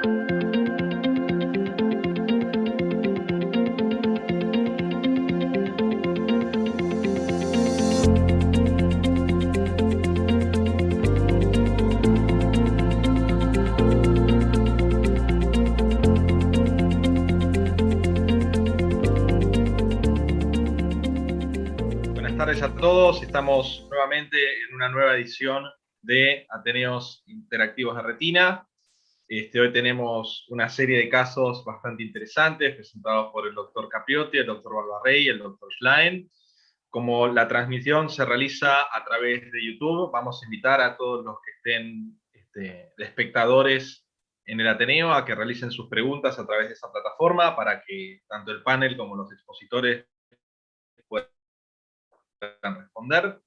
Buenas tardes a todos. Estamos nuevamente en una nueva edición de Ateneos Interactivos de Retina. Hoy tenemos una serie de casos bastante interesantes presentados por el doctor Capriotti, el doctor Barbarrey y el doctor Schlein. Como la transmisión se realiza a través de YouTube, vamos a invitar a todos los que estén de espectadores en el Ateneo a que realicen sus preguntas a través de esa plataforma para que tanto el panel como los expositores puedan responder.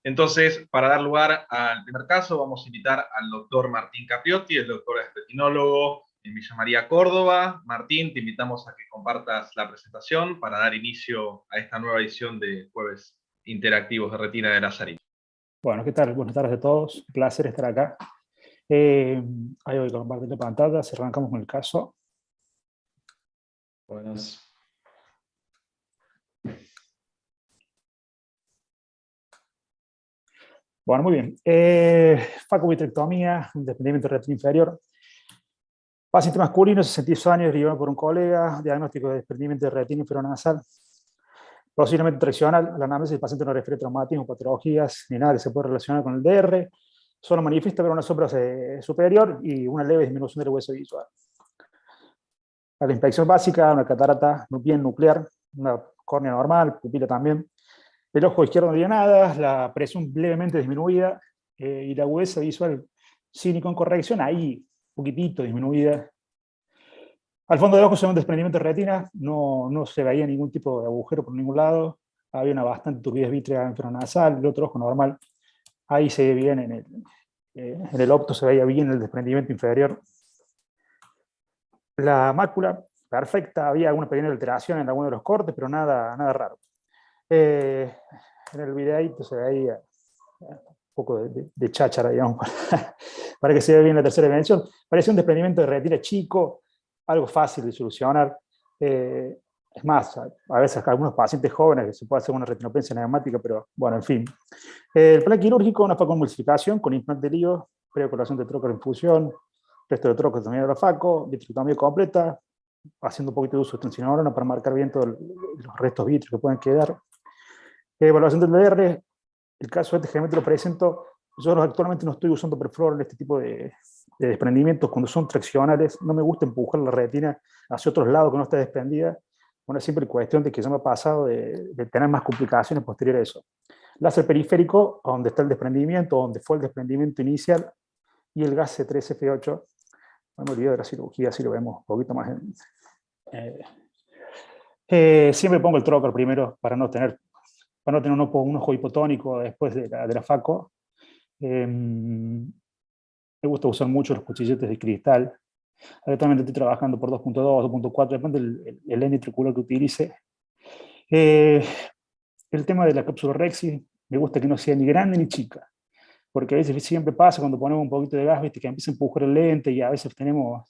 Entonces, para dar lugar al primer caso, vamos a invitar al doctor Martín Capriotti, el doctor es retinólogo en Villa María, Córdoba. Martín, te invitamos a que compartas la presentación para dar inicio a esta nueva edición de Jueves Interactivos de Retina de Lazarillo. Bueno, ¿qué tal? Buenas tardes a todos. Un placer estar acá. Ahí voy compartiendo pantalla. Si arrancamos con el caso. Buenas. Bueno, muy bien. Facovitrectomía, desprendimiento de retina inferior. Paciente masculino, 62 años, derivado por un colega, diagnóstico de desprendimiento de retina inferior nasal. Posiblemente traccional, la análisis del paciente no refiere traumatismo, patologías, ni nada que se pueda relacionar con el DR. Solo manifiesta ver una sombra superior y una leve disminución del hueso visual. A la inspección básica, una catarata bien nuclear, una córnea normal, pupila también. El ojo izquierdo no tiene nada, la presión levemente disminuida y la agudeza visual sin y con corrección, ahí un poquitito disminuida. Al fondo del ojo se ve un desprendimiento de retina, no se veía ningún tipo de agujero por ningún lado, había una bastante turbidez vítrea infranasal, el otro ojo normal. Ahí se ve bien, en el opto se veía bien el desprendimiento inferior. La mácula, perfecta, había alguna pequeña alteración en alguno de los cortes, pero nada raro. En el videíto se veía un poco de cháchara, digamos, para que se vea bien la tercera dimensión. Parecía un desprendimiento de retina chico, algo fácil de solucionar. Es más, a veces algunos pacientes jóvenes que se puede hacer una retinopencia neumática, pero bueno, en fin. El plan quirúrgico, una facoemulsificación con implante de lío, preoculación de trócar en fusión, resto de trócar también de la faco, vitrectomía completa, haciendo un poquito de uso de tensioneurona para marcar bien todos los restos vítreos que pueden quedar. Evaluación del DR, el caso de este generalmente lo presento. Yo actualmente no estoy usando perfluoro en este tipo de desprendimientos cuando son traccionales. No me gusta empujar la retina hacia otros lados que no esté desprendida. Una simple cuestión de que ya me ha pasado de tener más complicaciones posteriores a eso. Láser periférico, donde está el desprendimiento, donde fue el desprendimiento inicial, y el gas C3F8. No me olvido de la cirugía, así lo vemos un poquito más. Siempre pongo el trocar primero para no tener un ojo hipotónico después de la FACO. Me gusta usar mucho los cuchilletes de cristal. Actualmente estoy trabajando por 2.2, 2.4, depende del lente tricular que utilice. El tema de la cápsula Rexi, me gusta que no sea ni grande ni chica, porque a veces siempre pasa cuando ponemos un poquito de gas, ¿viste? Que empieza a empujar el lente y a veces tenemos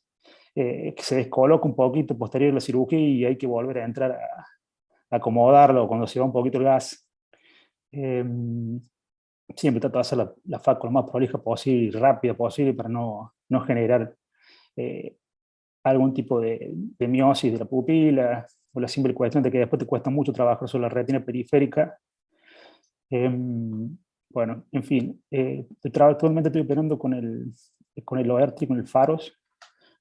que se descoloca un poquito posterior a la cirugía y hay que volver a entrar a acomodarlo cuando se va un poquito el gas. Siempre trato de hacer la FACO lo más prolija posible y rápida posible para no generar algún tipo de miosis de la pupila, o la simple cuestión de que después te cuesta mucho trabajar sobre la retina periférica. Bueno, en fin, actualmente estoy operando con el OERTRI, con el Pharos.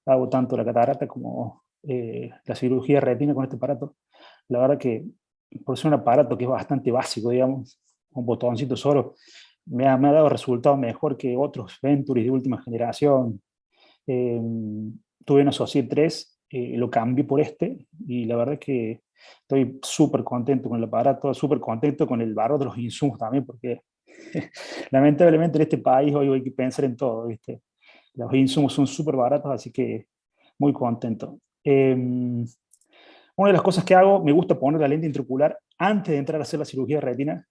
Hago tanto la catarata como la cirugía de retina con este aparato. La verdad que, por ser un aparato que es bastante básico, digamos, un botoncito solo, me ha dado resultados mejor que otros Venturis de última generación. Tuve un Associate 3, lo cambié por este, y la verdad es que estoy súper contento con el aparato, súper contento con el valor de los insumos también, porque lamentablemente en este país hoy hay que pensar en todo, ¿viste? Los insumos son súper baratos, así que muy contento. Una de las cosas que hago, me gusta poner la lente intraocular antes de entrar a hacer la cirugía de retina.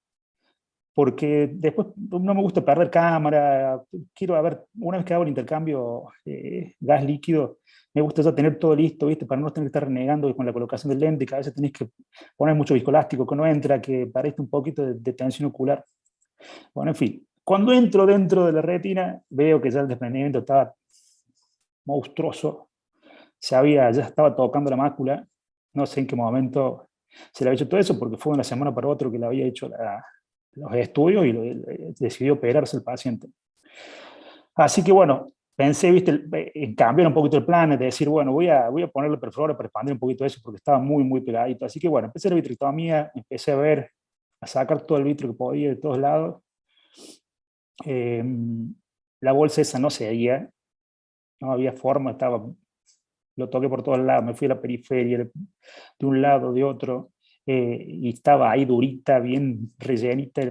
porque después no me gusta perder cámara, quiero ver, una vez que hago el intercambio gas líquido, me gusta ya tener todo listo, ¿viste? Para no tener que estar renegando con la colocación del lente, que a veces tenés que poner mucho viscoelástico que no entra, que parezca un poquito de tensión ocular. Bueno, en fin, cuando entro dentro de la retina, veo que ya el desprendimiento estaba monstruoso, ya estaba tocando la mácula, no sé en qué momento se le había hecho todo eso, porque fue de una semana para otra que le había hecho los estudios y decidió operarse el paciente. Así que bueno, pensé, viste, en cambiar un poquito el plan, de decir, bueno, voy a ponerle perfora para expandir un poquito eso, porque estaba muy, muy pegadito. Así que bueno, empecé la vitrectomía, empecé a sacar todo el vitro que podía de todos lados. Eh, la bolsa esa no se veía, no había forma, lo toqué por todos lados, me fui a la periferia, de un lado, de otro, y estaba ahí durita, bien rellenita,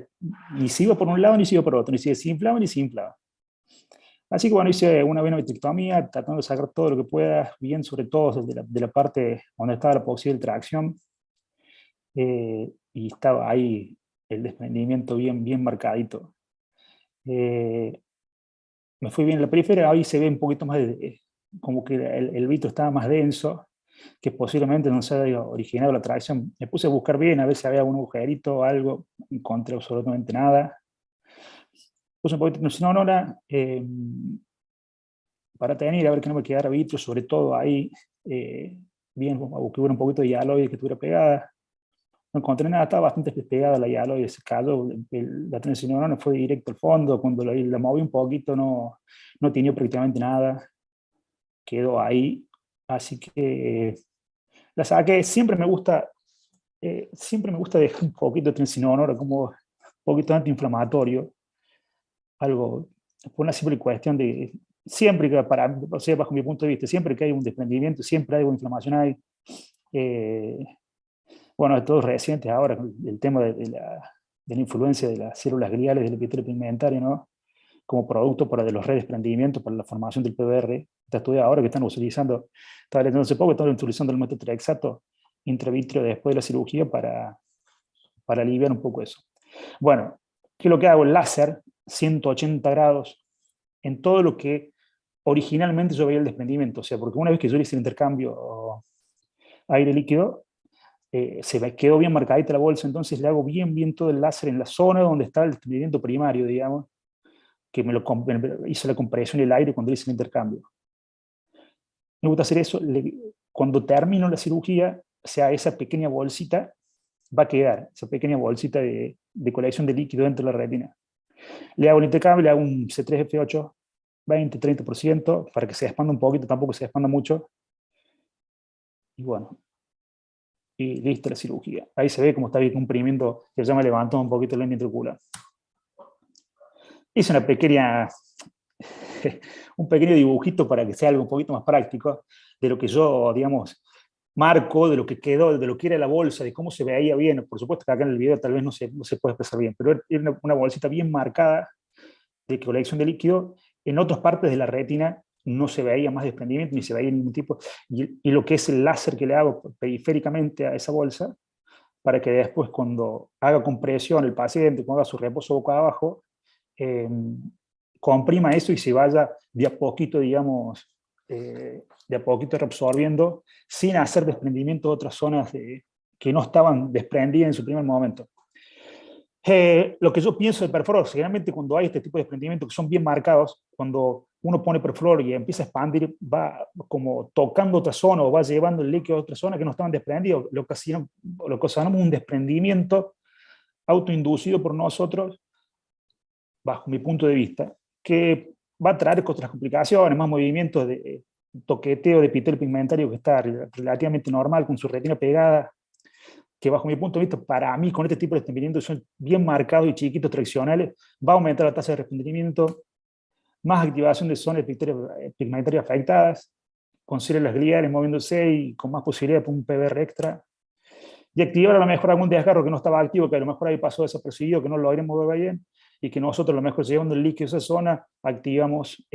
ni se iba por un lado ni se iba por otro, ni se desinflaba ni se inflaba. Así que bueno, hice una venovitrectomía, tratando de sacar todo lo que pueda, bien sobre todo de la parte donde estaba la posible tracción, y estaba ahí el desprendimiento bien, bien marcadito. Me fui bien en la periferia, ahí se ve un poquito más como que el vitro estaba más denso, que posiblemente no se haya originado la tracción. Me puse a buscar bien, a ver si había algún agujerito o algo, no encontré absolutamente nada. Puse un poquito de tensionóloga, para tener, a ver que no me quedara vitro, sobre todo ahí, bien, como que hubiera un poquito de hialoide que estuviera pegada. No encontré nada, estaba bastante despegada la hialoide, se cayó, la tensionóloga fue directo al fondo, cuando la moví un poquito no tenía prácticamente nada, quedó ahí, así que la saqué. Siempre me gusta dejar un poquito de tensionóloga como un poquito antiinflamatorio, algo, por una simple cuestión de, siempre que, o sea, bajo mi punto de vista, siempre que hay un desprendimiento, siempre hay una inflamación ahí. Eh, bueno, todo reciente ahora, el tema de la influencia de las células gliales del epitelio pigmentario, ¿no? Como producto para de los redesprendimientos, para la formación del PBR. Está estudiado ahora que estaba leyendo hace poco, están utilizando el metotrexato intravitreo después de la cirugía para aliviar un poco eso. Bueno, ¿qué es lo que hago? El láser, 180 grados, en todo lo que originalmente yo veía el desprendimiento. O sea, porque una vez que yo hice el intercambio aire líquido, se me quedó bien marcadita la bolsa, entonces le hago bien, bien todo el láser en la zona donde está el desprendimiento primario, digamos, que me hizo la compresión y el aire cuando hice el intercambio. Me gusta hacer eso. Cuando termino la cirugía, o sea, esa pequeña bolsita va a quedar, esa pequeña bolsita de colección de líquido dentro de la retina. Le hago el intercambio, le hago un C3F8, 20-30%, para que se expanda un poquito, tampoco se expanda mucho. Y bueno, y listo la cirugía. Ahí se ve cómo está bien comprimiendo, que ya me levantó un poquito el lente intraocular. Hice un pequeño dibujito para que sea algo un poquito más práctico de lo que yo, digamos, marco, de lo que quedó, de lo que era la bolsa, de cómo se veía bien. Por supuesto que acá en el video tal vez no se puede expresar bien, pero era una bolsita bien marcada de colección de líquido. En otras partes de la retina no se veía más desprendimiento, ni se veía ningún tipo. Y lo que es el láser que le hago periféricamente a esa bolsa, para que después cuando haga compresión el paciente, cuando haga su reposo boca abajo, eh, comprima eso y se vaya de a poquito, digamos, de a poquito reabsorbiendo, sin hacer desprendimiento de otras zonas que no estaban desprendidas en su primer momento. Lo que yo pienso de perflor, generalmente cuando hay este tipo de desprendimientos que son bien marcados, cuando uno pone perflor y empieza a expandir, va como tocando otra zona o va llevando el líquido a otra zona que no estaban desprendidos, lo que ocasionamos un desprendimiento autoinducido por nosotros, bajo mi punto de vista, que va a traer otras complicaciones, más movimientos de toqueteo de epitelio pigmentario que está relativamente normal con su retina pegada, que bajo mi punto de vista, para mí, con este tipo de desprendimientos son bien marcados y chiquitos, traccionales, va a aumentar la tasa de desprendimiento, más activación de zonas pigmentarias afectadas, con células gliales moviéndose y con más posibilidad de un PBR extra, y activar a lo mejor algún desgarro que no estaba activo, que a lo mejor ahí pasó desapercibido, que no lo logremos mover bien, y que nosotros a lo mejor llevando el líquido a esa zona, activamos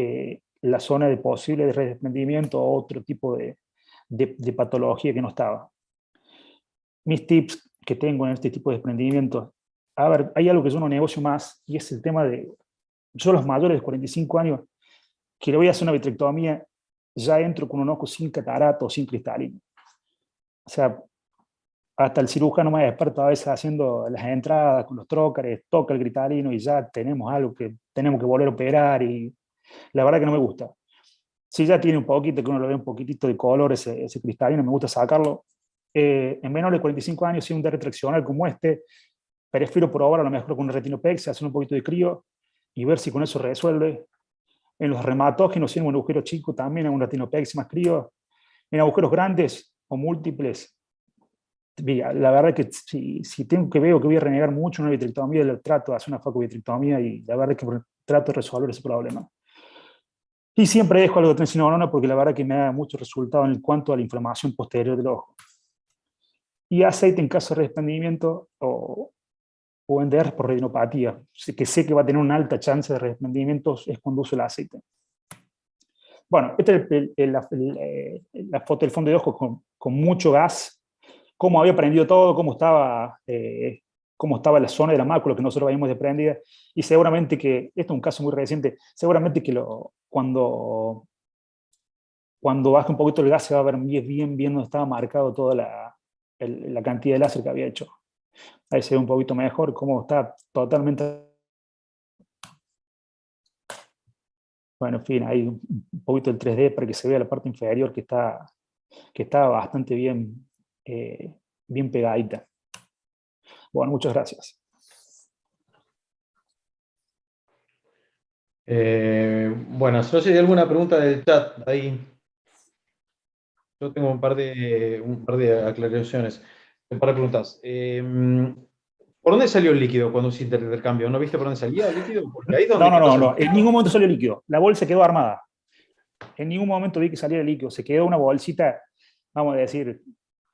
la zona de posible desprendimiento o otro tipo de patología que no estaba. Mis tips que tengo en este tipo de desprendimientos a ver, hay algo que yo no negocio más, y es el tema de, yo los mayores de 45 años, que le voy a hacer una vitrectomía, ya entro con un ojo sin catarato o sin cristalino. O sea, hasta el cirujano más experto a veces haciendo las entradas con los trócares, toca el cristalino y ya tenemos algo que tenemos que volver a operar, y la verdad que no me gusta. Si ya tiene un poquito, que uno lo ve un poquitito de color ese cristalino, me gusta sacarlo. En menor de 45 años, si un retraccional como este, prefiero probar a lo mejor con una retinopexia, hacer un poquito de crío y ver si con eso resuelve. En los reumatógenos, si en un agujero chico, también en un retinopexia más crío. En agujeros grandes o múltiples, la verdad que si tengo que veo que voy a renegar mucho una vitrectomía, le trato de hacer una facovitrectomía y la verdad que trato de resolver ese problema. Y siempre dejo algo de trensinolona porque la verdad que me da mucho resultado en cuanto a la inflamación posterior del ojo. Y aceite en caso de desprendimiento o en DR por retinopatía, que sé que va a tener una alta chance de desprendimiento, es cuando uso el aceite. Bueno, esta es la foto del fondo de ojo con mucho gas, cómo había prendido todo, cómo estaba la zona de la mácula que nosotros habíamos desprendida, y seguramente que, esto es un caso muy reciente, seguramente que cuando baje un poquito el gas se va a ver bien donde estaba marcado toda la cantidad de láser que había hecho. Ahí se ve un poquito mejor cómo está totalmente. Bueno, en fin, hay un poquito del 3D para que se vea la parte inferior que está bastante bien pegadita. Bueno, muchas gracias. Bueno, no sé si hay alguna pregunta del chat ahí. Yo tengo un par de aclaraciones, un par de preguntas. ¿Por dónde salió el líquido cuando hiciste el intercambio? ¿No viste por dónde salía el líquido? Porque ahí es donde No. En ningún momento salió líquido. La bolsa quedó armada. En ningún momento vi que saliera líquido. Se quedó una bolsita, vamos a decir,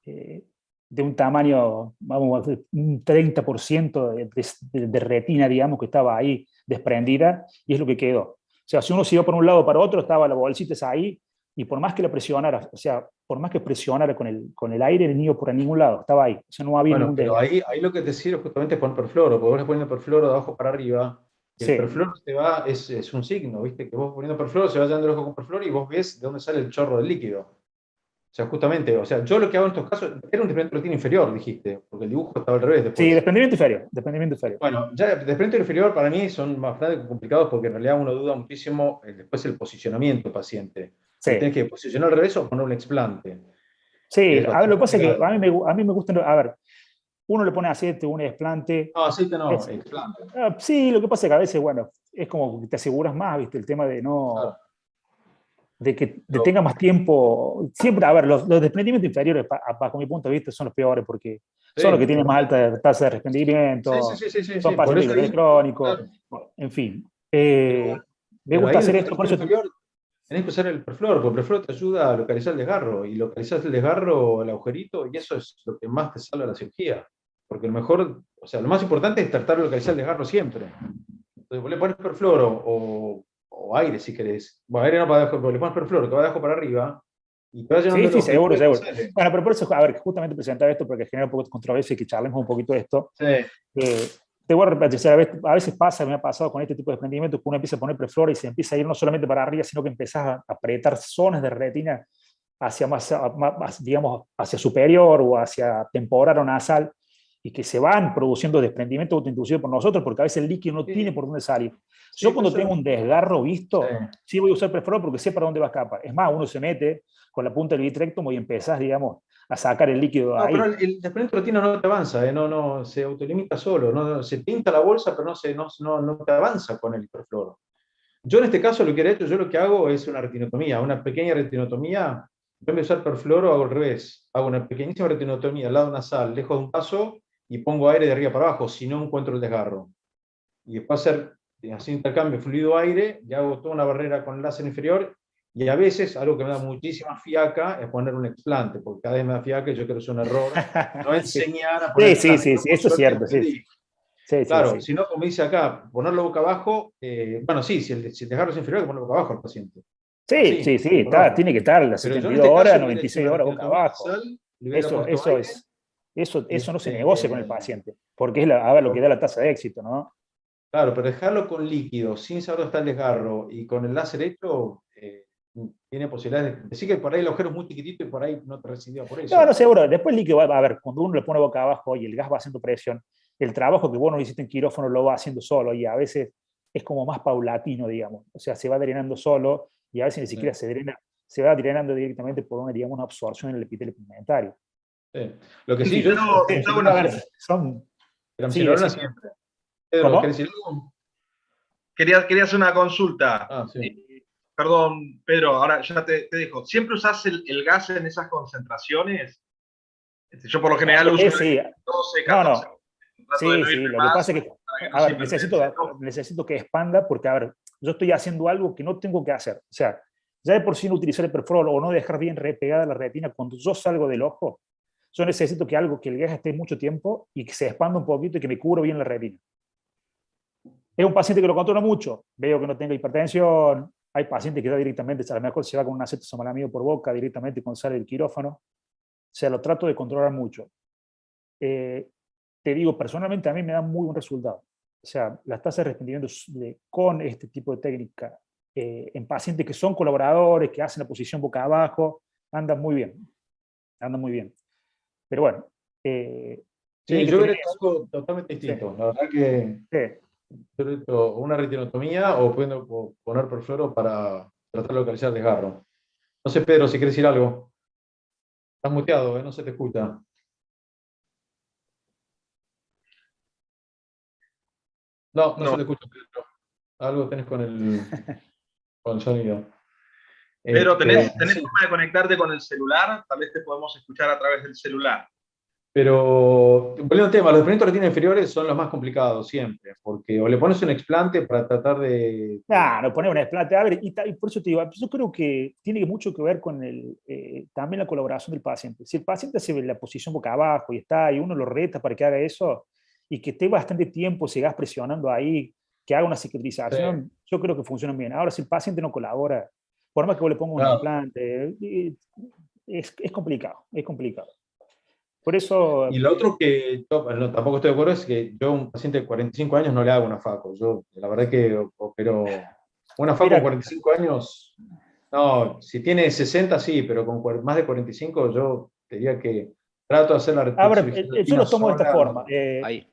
de un tamaño, vamos a decir, un 30% de retina, digamos, que estaba ahí desprendida, y es lo que quedó. O sea, si uno se iba por un lado o para otro, estaba la bolsita esa ahí, y por más que la presionara, o sea, por más que presionara con el aire, no iba por ningún lado, estaba ahí. O sea, no había ningún pero desgaste. ahí lo que te sirve justamente es poner perfluoro, porque vos le pones perfluoro de abajo para arriba, y el Sí. perfluoro se va, es un signo, ¿viste? Que vos poniendo perfluoro se va llenando el ojo con perfluoro y vos ves de dónde sale el chorro del líquido. O sea, justamente, o sea, yo lo que hago en estos casos, era un desprendimiento de retina inferior, dijiste, porque el dibujo estaba al revés después. Sí, desprendimiento inferior. Bueno, ya desprendimiento inferior para mí son bastante complicados porque en realidad uno duda muchísimo después el posicionamiento del paciente. Sí. Tienes que posicionar al revés o poner un explante. Sí, a ver, lo que pasa es que a mí me gusta, a ver, uno le pone aceite, un desplante. No, aceite no, explante. Sí, lo que pasa es que a veces, bueno, es como que te aseguras más, ¿viste? El tema de no... Claro. De que tenga más tiempo. Siempre, a ver, los desprendimientos inferiores, bajo mi punto de vista, son los peores porque son los que tienen más alta tasa de desprendimiento, son pacientes crónicos, claro. En fin. Me gusta hacer esto, por eso... Tenés que usar el perfluoro, porque el perfluoro te ayuda a localizar el desgarro, y localizás el desgarro, el agujerito, y eso es lo que más te salva la cirugía. Porque lo mejor, o sea, lo más importante es tratar de localizar el desgarro siempre. Entonces vos le pones perfluoro o aire si querés. Bueno, aire no para abajo, pero le pones perfluoro que va de abajo para arriba, y te va llenando Sí, seguro. Bueno, pero por eso, a ver, justamente presentaba esto porque genera un poco de controversia y que charlemos un poquito de esto. Sí. Te voy a repetir, a veces pasa, me ha pasado con este tipo de desprendimientos, que uno empieza a poner perfluoro y se empieza a ir no solamente para arriba, sino que empiezas a apretar zonas de retina hacia más, digamos, hacia superior o hacia temporal o nasal, y que se van produciendo desprendimientos autoinducidos por nosotros, porque a veces el líquido no tiene por dónde salir. Yo cuando tengo un desgarro visto, sí voy a usar perfluoro porque sé para dónde va a escapar. Es más, uno se mete con la punta del vitrectomo y empezás, digamos, a sacar el líquido de ahí. Pero el desprendimiento de retina no te avanza, no, se autolimita solo, se pinta la bolsa, pero no te avanza con el perfluoro. Yo en este caso lo que he hecho, yo lo que hago es una retinotomía, una pequeña retinotomía. En vez de usar perfluoro, hago al revés. Hago una pequeñísima retinotomía al lado nasal, lejos de un paso, y pongo aire de arriba para abajo, si no encuentro el desgarro. Y después hacer así intercambio fluido-aire, y hago toda una barrera con el láser inferior, y a veces, algo que me da muchísima fiaca, es poner un explante, porque cada vez me da fiaca y yo creo que es un error no enseñar a poner sí, eso es cierto, Claro, si no, como dice acá, ponerlo boca abajo, bueno, sí, si el desgarro es inferior, hay que ponerlo boca abajo al paciente. Sí, tiene que estar las 72 horas, 96 horas boca abajo. Eso es. Eso no se negocia con el paciente, porque es a ver, lo que da la tasa de éxito, ¿no? Claro, pero dejarlo con líquido, sin saber dónde está el desgarro y con el láser hecho, tiene posibilidades de decir que por ahí el agujero es muy chiquitito y por ahí no te recibió por No, no, eso. seguro. Después el líquido a ver, cuando uno le pone boca abajo y el gas va haciendo presión, el trabajo que vos no hiciste en quirófano lo va haciendo solo y a veces es como más paulatino, digamos. O sea, se va drenando solo y a veces ni siquiera Sí, se drena, se va drenando directamente por una, digamos, una absorción en el epitelio pigmentario. sí. Lo que En sí, fin, yo Pedro, yo hago una, a ver, son... Sí, triamcinolona decime. siempre. Pedro, ¿querés ¿Cómo? decir algo? quería hacer una consulta. Ah, sí. Perdón, Pedro, ahora ya te dejo. ¿Siempre usás el gas en esas concentraciones? Yo por lo general uso Sí, 12, no, 14. no. Trato de Sí, no sí, irme lo que más pasa es que, para que no a se ver, hipertense, ¿no? necesito que expanda porque, a ver, yo estoy haciendo algo que no tengo que hacer. O sea, ya de por sí no utilizar el perfluoro o no dejar bien repegada la retina, cuando yo salgo del ojo, yo necesito que algo, que el gas esté mucho tiempo y que se expanda un poquito y que me cubra bien la retina. Es un paciente que lo controla mucho, veo que no tenga hipertensión, hay pacientes que da directamente, a lo mejor se va con un acetosomalamido por boca directamente cuando sale del quirófano, o sea, lo trato de controlar mucho. Eh, te digo, personalmente a mí me da muy buen resultado. O sea, las tasas de arrepentimiento con este tipo de técnica en pacientes que son colaboradores, que hacen la posición boca abajo, andan muy bien, andan muy bien. Pero bueno, tiene Sí, que yo tener hubiera hecho eso. algo totalmente Sí, distinto. La verdad que sí. yo hubiera hecho una retinotomía o pudiendo poner perfluoro para tratar de localizar el desgarro. No sé, Pedro, si quieres decir algo. Estás muteado, no se te escucha. No, no se No. te escucha, Pedro. Algo tenés con el sonido. Pedro, Este, ¿tenés sí. forma de conectarte con el celular? Tal vez te podemos escuchar a través del celular. Pero, volviendo al tema, los desprendimientos de retina inferiores son los más complicados siempre, porque o le pones un explante para tratar No poner un explante. A ver, y por eso te digo, yo creo que tiene mucho que ver con también la colaboración del paciente. Si el paciente hace la posición boca abajo y está, y uno lo reta para que haga eso, y que esté bastante tiempo, sigas presionando ahí, que haga una cicatrización, yo creo que funcionan bien. Ahora, si el paciente no colabora, por más que vos le ponga un claro. implante, es complicado, es complicado. Por eso, Y lo otro que yo bueno, tampoco estoy de acuerdo es que yo a un paciente de 45 años no le hago una FACO. Yo, la verdad que opero una FACO con mira, 45 años, no, si tiene 60 sí, pero con más de 45 yo diría que trato de hacer la a ver, cirugía de yo retina los tomo de esta sola. forma. Ahí.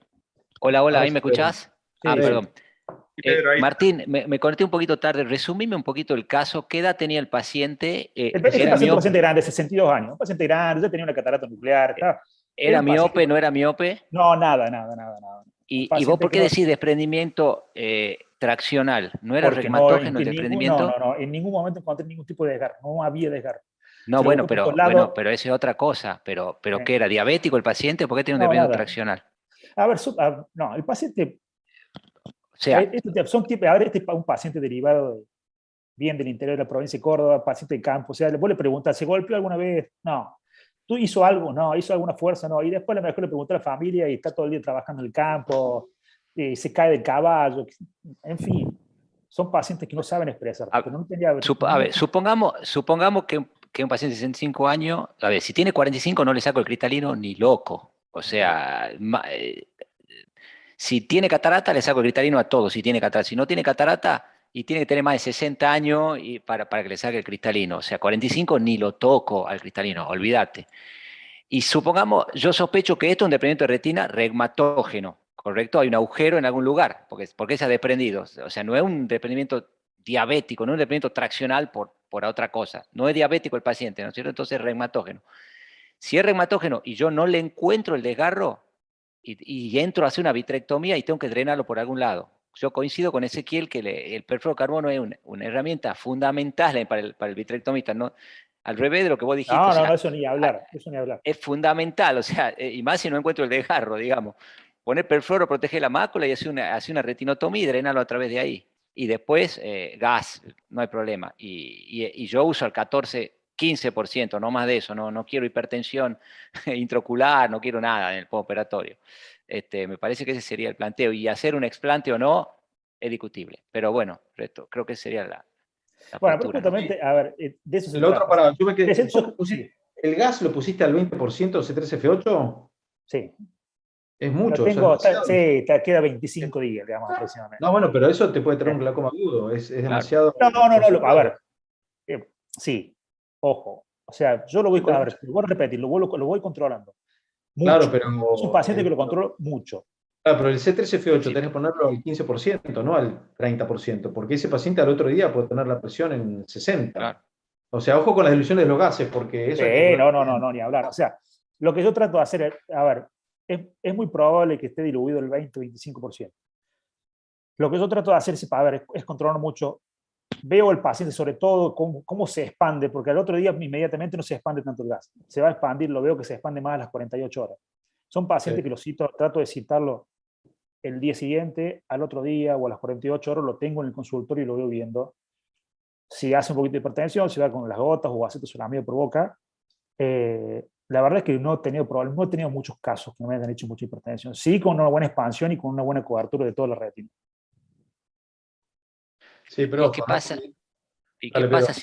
Hola, hola, Ahora ¿ahí sí, me Pedro. escuchás? Ah, Sí, Sí. sí. perdón. Sí, Pedro, ahí está. Martín, me conecté un poquito tarde. Resumime un poquito el caso. ¿Qué edad tenía el paciente? Este ¿Era paciente es un miope? paciente grande, 62 años, un paciente grande, ya tenía una catarata nuclear, era ¿Era un paciente, miope? ¿No era miope? no, nada, nada, nada, nada. Un Y vos paciente por que qué no, decís desprendimiento traccional? ¿No era porque no, regmatógeno el no, desprendimiento? no, no, en ningún momento encontré ningún tipo de desgarro, no había desgarro. No, Se lo bueno, busqué por todos bueno, lados, pero eso es otra cosa. Pero eh, ¿qué era? ¿Diabético el paciente? ¿Por qué tiene un no, desprendimiento nada. traccional? A ver, no, el paciente, O sea, son tipos, a ver, este es un paciente derivado bien del interior de la provincia de Córdoba, paciente de campo, o sea, vos le preguntas, ¿se golpeó alguna vez? No. ¿Tú hizo algo? No. ¿Hizo alguna fuerza? No. Y después a lo mejor le pregunté a la familia y está todo el día trabajando en el campo, se cae del caballo, en fin, son pacientes que no saben expresar, a, pero no tenía a ningún ver, tipo. supongamos que un paciente de 65 años, a ver, si tiene 45 no le saco el cristalino ni loco. O sea, si tiene catarata, le saco el cristalino a todos. Si tiene catarata, si no tiene catarata, y tiene que tener más de 60 años para que le saque el cristalino. O sea, 45 ni lo toco al cristalino, olvídate. Y supongamos, yo sospecho que esto es un desprendimiento de retina regmatógeno, ¿correcto? Hay un agujero en algún lugar, porque se ha desprendido. O sea, no es un desprendimiento diabético, no es un desprendimiento traccional por otra cosa. No es diabético el paciente, ¿no es cierto? Entonces es regmatógeno. Si es regmatógeno y yo no le encuentro el desgarro y entro a hacer una vitrectomía y tengo que drenarlo por algún lado. Yo coincido con Ezequiel que el perfluorocarbono es una herramienta fundamental para el vitrectomista, ¿no? Al revés de lo que vos dijiste, o No, no, no, sea, eso ni hablar, eso ni hablar. es fundamental, o sea, y más si no encuentro el desgarro, digamos. Poner perfluoro protege la mácula y hace una retinotomía y drenarlo a través de ahí. Y después gas, no hay problema. Y yo uso el 14-15%, no más de eso, no quiero hipertensión intraocular, no quiero nada en el postoperatorio. Me parece que ese sería el planteo. Y hacer un explante o no es discutible. Pero bueno, creo que esa sería la Bueno, pero postura, ¿no? Sí. justamente, a ver, de eso se La otra trata. para, yo me quedé, Sí, ¿el gas lo pusiste al 20% C3F8? Sí. Es mucho. Lo tengo, o sea, es demasiado. sí, queda 25 días, digamos, aproximadamente. No, bueno, pero eso te puede traer un Sí. glaucoma agudo. Es Claro. demasiado A concentrado. ver, sí, ojo. O sea, yo lo voy, a ver, lo voy a repetir, lo voy controlando. Claro, Mucho. pero, Es un paciente que lo controlo mucho. claro, pero el C13F8 Sí. tenés que ponerlo al 15%, no al 30%, porque ese paciente al otro día puede tener la presión en 60. Claro. O sea, ojo con las diluciones de los gases, porque eso hay que Sí, ponerlo no, bien. ni hablar. O sea, lo que yo trato de hacer es, a ver, es muy probable que esté diluido el 20 o 25%. Lo que yo trato de hacer a ver, es controlar mucho. Veo el paciente, sobre todo, cómo se expande, porque al otro día inmediatamente no se expande tanto el gas. Se va a expandir, lo veo que se expande más a las 48 horas. Son pacientes Sí. que los cito, trato de citarlo el día siguiente, al otro día o a las 48 horas, lo tengo en el consultorio y lo veo viendo. Si hace un poquito de hipertensión, si va con las gotas o acetosolamida por boca. La verdad es que no he tenido problemas, no he tenido muchos casos que no me hayan hecho mucha hipertensión. Sí, con una buena expansión y con una buena cobertura de toda la retina. Sí, pero ¿Y ojo, qué ¿no? pasa? ¿Y qué Dale, Pedro. pasa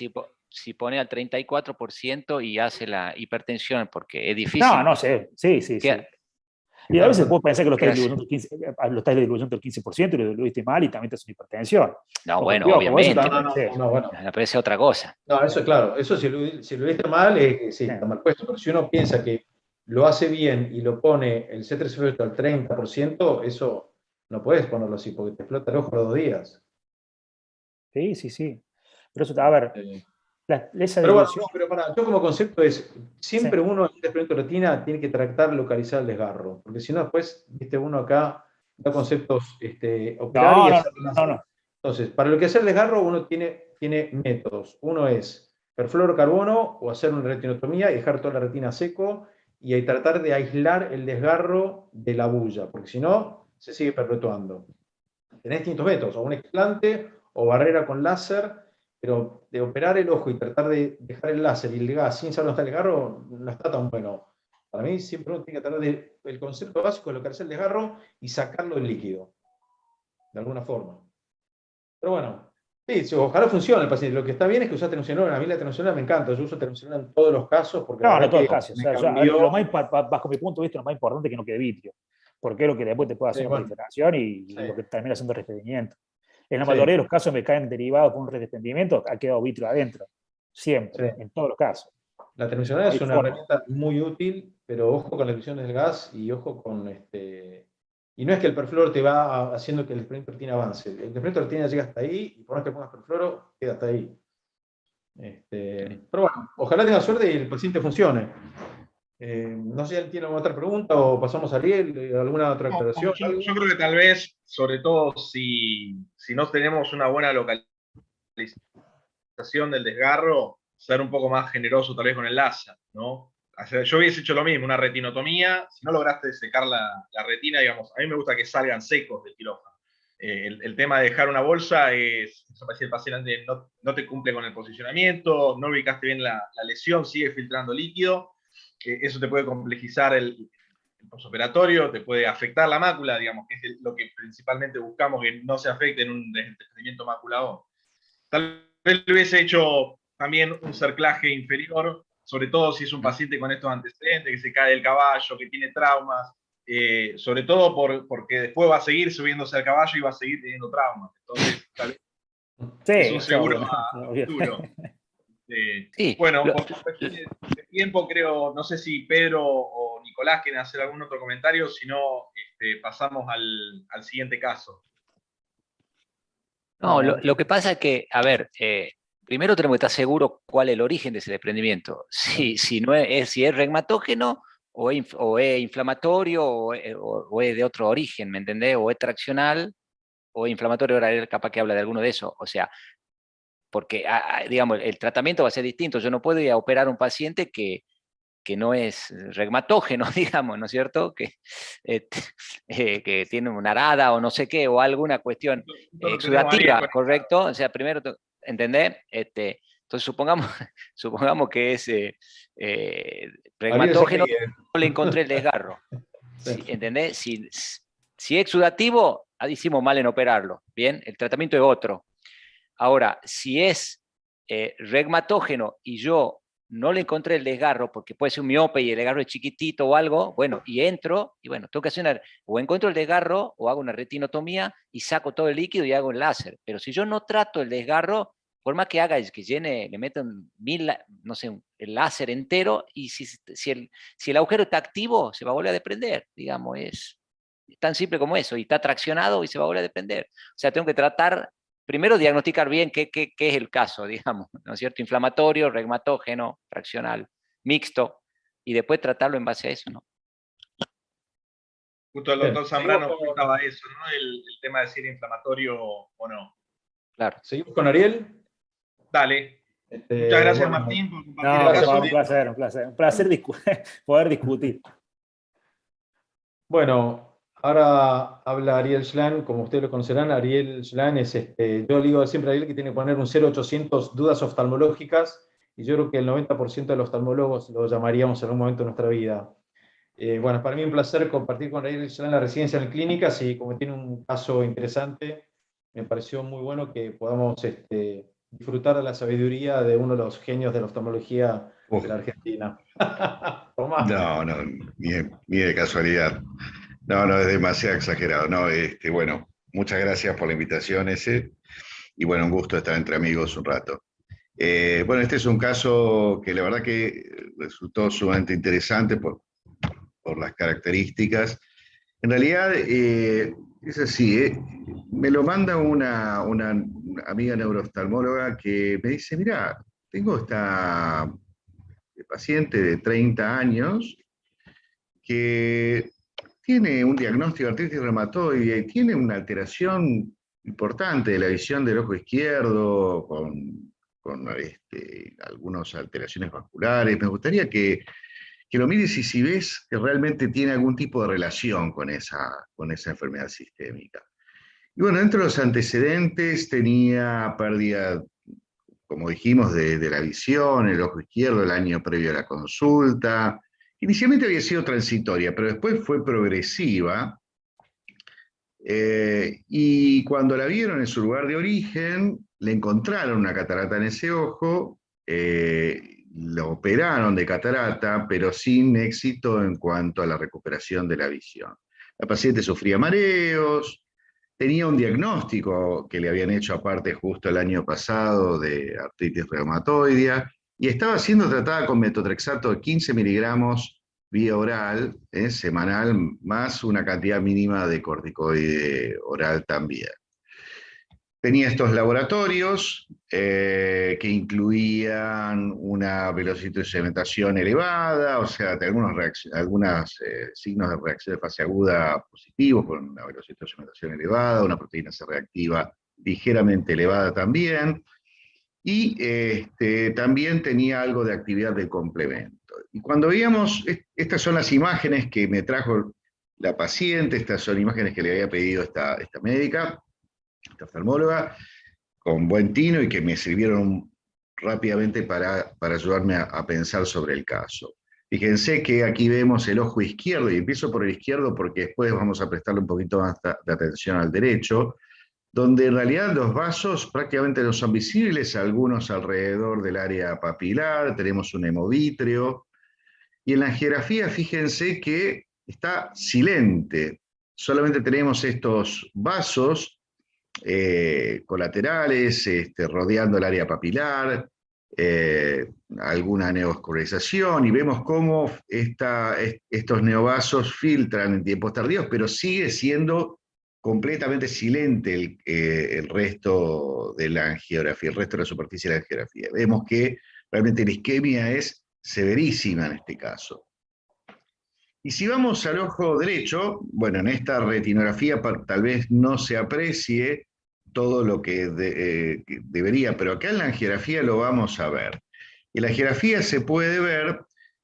si pone al 34% y hace la hipertensión? Porque es No, difícil. no sé, sí, sí, sí. ¿Qué, Y a Claro, veces puedo pensar que lo qué estás hace? diluyendo el 15%, lo estás diluyendo el 15% y lo diluiste mal y también te hace una hipertensión. No, Ojo, bueno, piojo, eso no, obviamente, también, pero no, sí, no, no, bueno. me parece otra cosa. No, eso claro, eso si lo viste mal, sí, sí. está mal puesto, pero si uno piensa que lo hace bien y lo pone el C13F8 al 30%, eso no puedes ponerlo así, porque te explota el ojo a los 2 días. Sí, sí, sí. Pero eso, a ver, Eh, esa Pero bueno, dilución, pero para, yo como concepto es, sí. siempre uno en un desprendimiento de retina tiene que tratar de localizar el desgarro, porque si no después, viste, uno acá da conceptos, operar No, y no, hacer no, láser. no. Entonces, para lo que hacer el desgarro uno tiene métodos. Uno es perfluorocarbono o hacer una retinotomía y dejar toda la retina seco y ahí tratar de aislar el desgarro de la bulla, porque si no, se sigue perpetuando. Tenés distintos métodos, o un explante o barrera con láser, pero de operar el ojo y tratar de dejar el láser y el gas sin saber dónde está el desgarro, no está tan bueno. Para mí siempre uno tiene que tratar de, el concepto básico es localizar el desgarro y sacarlo del líquido, de alguna forma. Pero bueno, sí, ojalá funcione el paciente. Lo que está bien es que usas tenosinolona. A mí la tenosinolona me encanta, yo uso tenosinolona en todos los casos porque la No, no verdad todos que los casos. O me sea, lo cambió. más, bajo mi punto de vista, lo más importante es que no quede vitrio, porque es lo que después te puede hacer Sí, una bueno, proliferación sí, y lo que termina siendo desprendimiento. En la sí, mayoría de los casos me caen derivados por un desprendimiento, ha quedado vitrio adentro. sí. Siempre, en todos los casos. La No termoisoledad hay es una forma. herramienta muy útil, pero ojo con las emisiones del gas y ojo con Y no es que el perfluoro te va haciendo que el desprendimiento de retina avance. El desprendimiento de retina llega hasta ahí y por más que pongas perfluoro, queda hasta ahí. Sí. Pero bueno, ojalá tenga suerte y el paciente funcione. No sé si tiene alguna otra pregunta o pasamos a Ariel, alguna otra No, aclaración, yo algo. creo que tal vez, sobre todo si no tenemos una buena localización del desgarro, ser un poco más generoso tal vez con el láser, ¿no? O sea, yo hubiese hecho lo mismo, una retinotomía, si no lograste secar la retina, digamos, a mí me gusta que salgan secos del quirófano. El tema de dejar una bolsa es, eso para si el paciente no te cumple con el posicionamiento, no ubicaste bien la lesión, sigue filtrando líquido, eso te puede complejizar el postoperatorio, te puede afectar la mácula, digamos, que es lo que principalmente buscamos, que no se afecte en un desprendimiento macular. Tal vez le hubiese hecho también un cerclaje inferior, sobre todo si es un paciente con estos antecedentes, que se cae del caballo, que tiene traumas, sobre todo porque después va a seguir subiéndose al caballo y va a seguir teniendo traumas. Entonces, tal vez Sí, es un o sea, seguro obviamente, a obviamente. futuro. Sí, Bueno, por cuestiones de tiempo, creo, no sé si Pedro o Nicolás quieren hacer algún otro comentario, si no, pasamos al siguiente caso. no, No, lo que pasa es que, a ver, primero tenemos que estar seguros cuál es el origen de ese desprendimiento. Si no si es reumatógeno o es inflamatorio o es de otro origen, ¿me entendés? O es traccional o inflamatorio, ahora él capaz que habla de alguno de esos. O sea, porque, digamos, el tratamiento va a ser distinto. Yo no puedo ir a operar a un paciente que no es reumatógeno, digamos, ¿no es cierto? Que tiene una arada o no sé qué, o alguna cuestión Justo lo tenemos a Ariel exudativa, conectado. ¿correcto? O sea, primero, ¿entendés? Entonces, supongamos que es Ariel se reumatógeno, ríe. no le encontré el desgarro. Sí. ¿Entendés? Si es exudativo, hicimos mal en operarlo, ¿bien? El tratamiento es otro. Ahora, si es reumatógeno y yo no le encontré el desgarro, porque puede ser un miope y el desgarro es chiquitito o algo, bueno, y entro, y bueno, tengo que hacer o encuentro el desgarro, o hago una retinotomía, y saco todo el líquido y hago el láser. Pero si yo no trato el desgarro, por más que haga, es que llene, le metan 1000, no sé, el láser entero, y si el agujero está activo, se va a volver a desprender, digamos, es tan simple como eso, y está traccionado y se va a volver a desprender. O sea, tengo que tratar, primero diagnosticar bien qué es el caso, digamos, ¿no es cierto? Inflamatorio, reumatógeno, traccional, mixto, y después tratarlo en base a eso, ¿no? Justo el doctor Zambrano comentaba eso, ¿no? El tema de si era inflamatorio o no. Claro. ¿Seguimos con Ariel? Dale. Muchas gracias, bueno, Martín, por compartir No, el caso. un placer, un placer. Un placer poder discutir. Bueno, ahora habla Ariel Schlan, como ustedes lo conocerán. Ariel Schlan es, yo le digo siempre a Ariel que tiene que poner un 0800 dudas oftalmológicas, y yo creo que el 90% de los oftalmólogos lo llamaríamos en algún momento de nuestra vida. Bueno, para mí un placer compartir con Ariel Schlan la residencia en clínicas, y como tiene un caso interesante, me pareció muy bueno que podamos disfrutar de la sabiduría de uno de los genios de la oftalmología de la Argentina. Tomás. No, no, ni de casualidad. No, no, es demasiado exagerado. No, bueno, muchas gracias por la invitación ese. Y bueno, un gusto estar entre amigos un rato. Bueno, este es un caso que la verdad que resultó sumamente interesante por las características. En realidad, es así, me lo manda una amiga neurooftalmóloga que me dice, mira, tengo esta paciente de 30 años que tiene un diagnóstico de artritis reumatoide y tiene una alteración importante de la visión del ojo izquierdo, con algunas alteraciones vasculares. Me gustaría que lo mires y si ves que realmente tiene algún tipo de relación con esa enfermedad sistémica. Y bueno, dentro de los antecedentes tenía pérdida, como dijimos, de la visión, el ojo izquierdo, el año previo a la consulta. Inicialmente había sido transitoria, pero después fue progresiva. Y cuando la vieron en su lugar de origen, le encontraron una catarata en ese ojo, lo operaron de catarata, pero sin éxito en cuanto a la recuperación de la visión. La paciente sufría mareos, tenía un diagnóstico que le habían hecho aparte justo el año pasado de artritis reumatoidea, y estaba siendo tratada con metotrexato de 15 miligramos vía oral, semanal, más una cantidad mínima de corticoide oral también. Tenía estos laboratorios que incluían una velocidad de sedimentación elevada, o sea, algunos signos de reacción de fase aguda positivos con una velocidad de sedimentación elevada, una proteína C reactiva ligeramente elevada también, y también tenía algo de actividad de complemento. Y cuando veíamos, estas son las imágenes que me trajo la paciente, estas son imágenes que le había pedido esta médica, esta oftalmóloga, con buen tino y que me sirvieron rápidamente para ayudarme a pensar sobre el caso. Fíjense que aquí vemos el ojo izquierdo, y empiezo por el izquierdo porque después vamos a prestarle un poquito más de atención al derecho, donde en realidad los vasos prácticamente no son visibles, algunos alrededor del área papilar, tenemos un hemovítreo, y en la angiografía fíjense que está silente, solamente tenemos estos vasos colaterales rodeando el área papilar, alguna neovascularización, y vemos cómo estos neovasos filtran en tiempos tardíos, pero sigue siendo completamente silente el resto de la angiografía, el resto de la superficie de la angiografía. Vemos que realmente la isquemia es severísima en este caso. Y si vamos al ojo derecho, bueno, en esta retinografía tal vez no se aprecie todo lo que debería, pero acá en la angiografía lo vamos a ver. En la angiografía se puede ver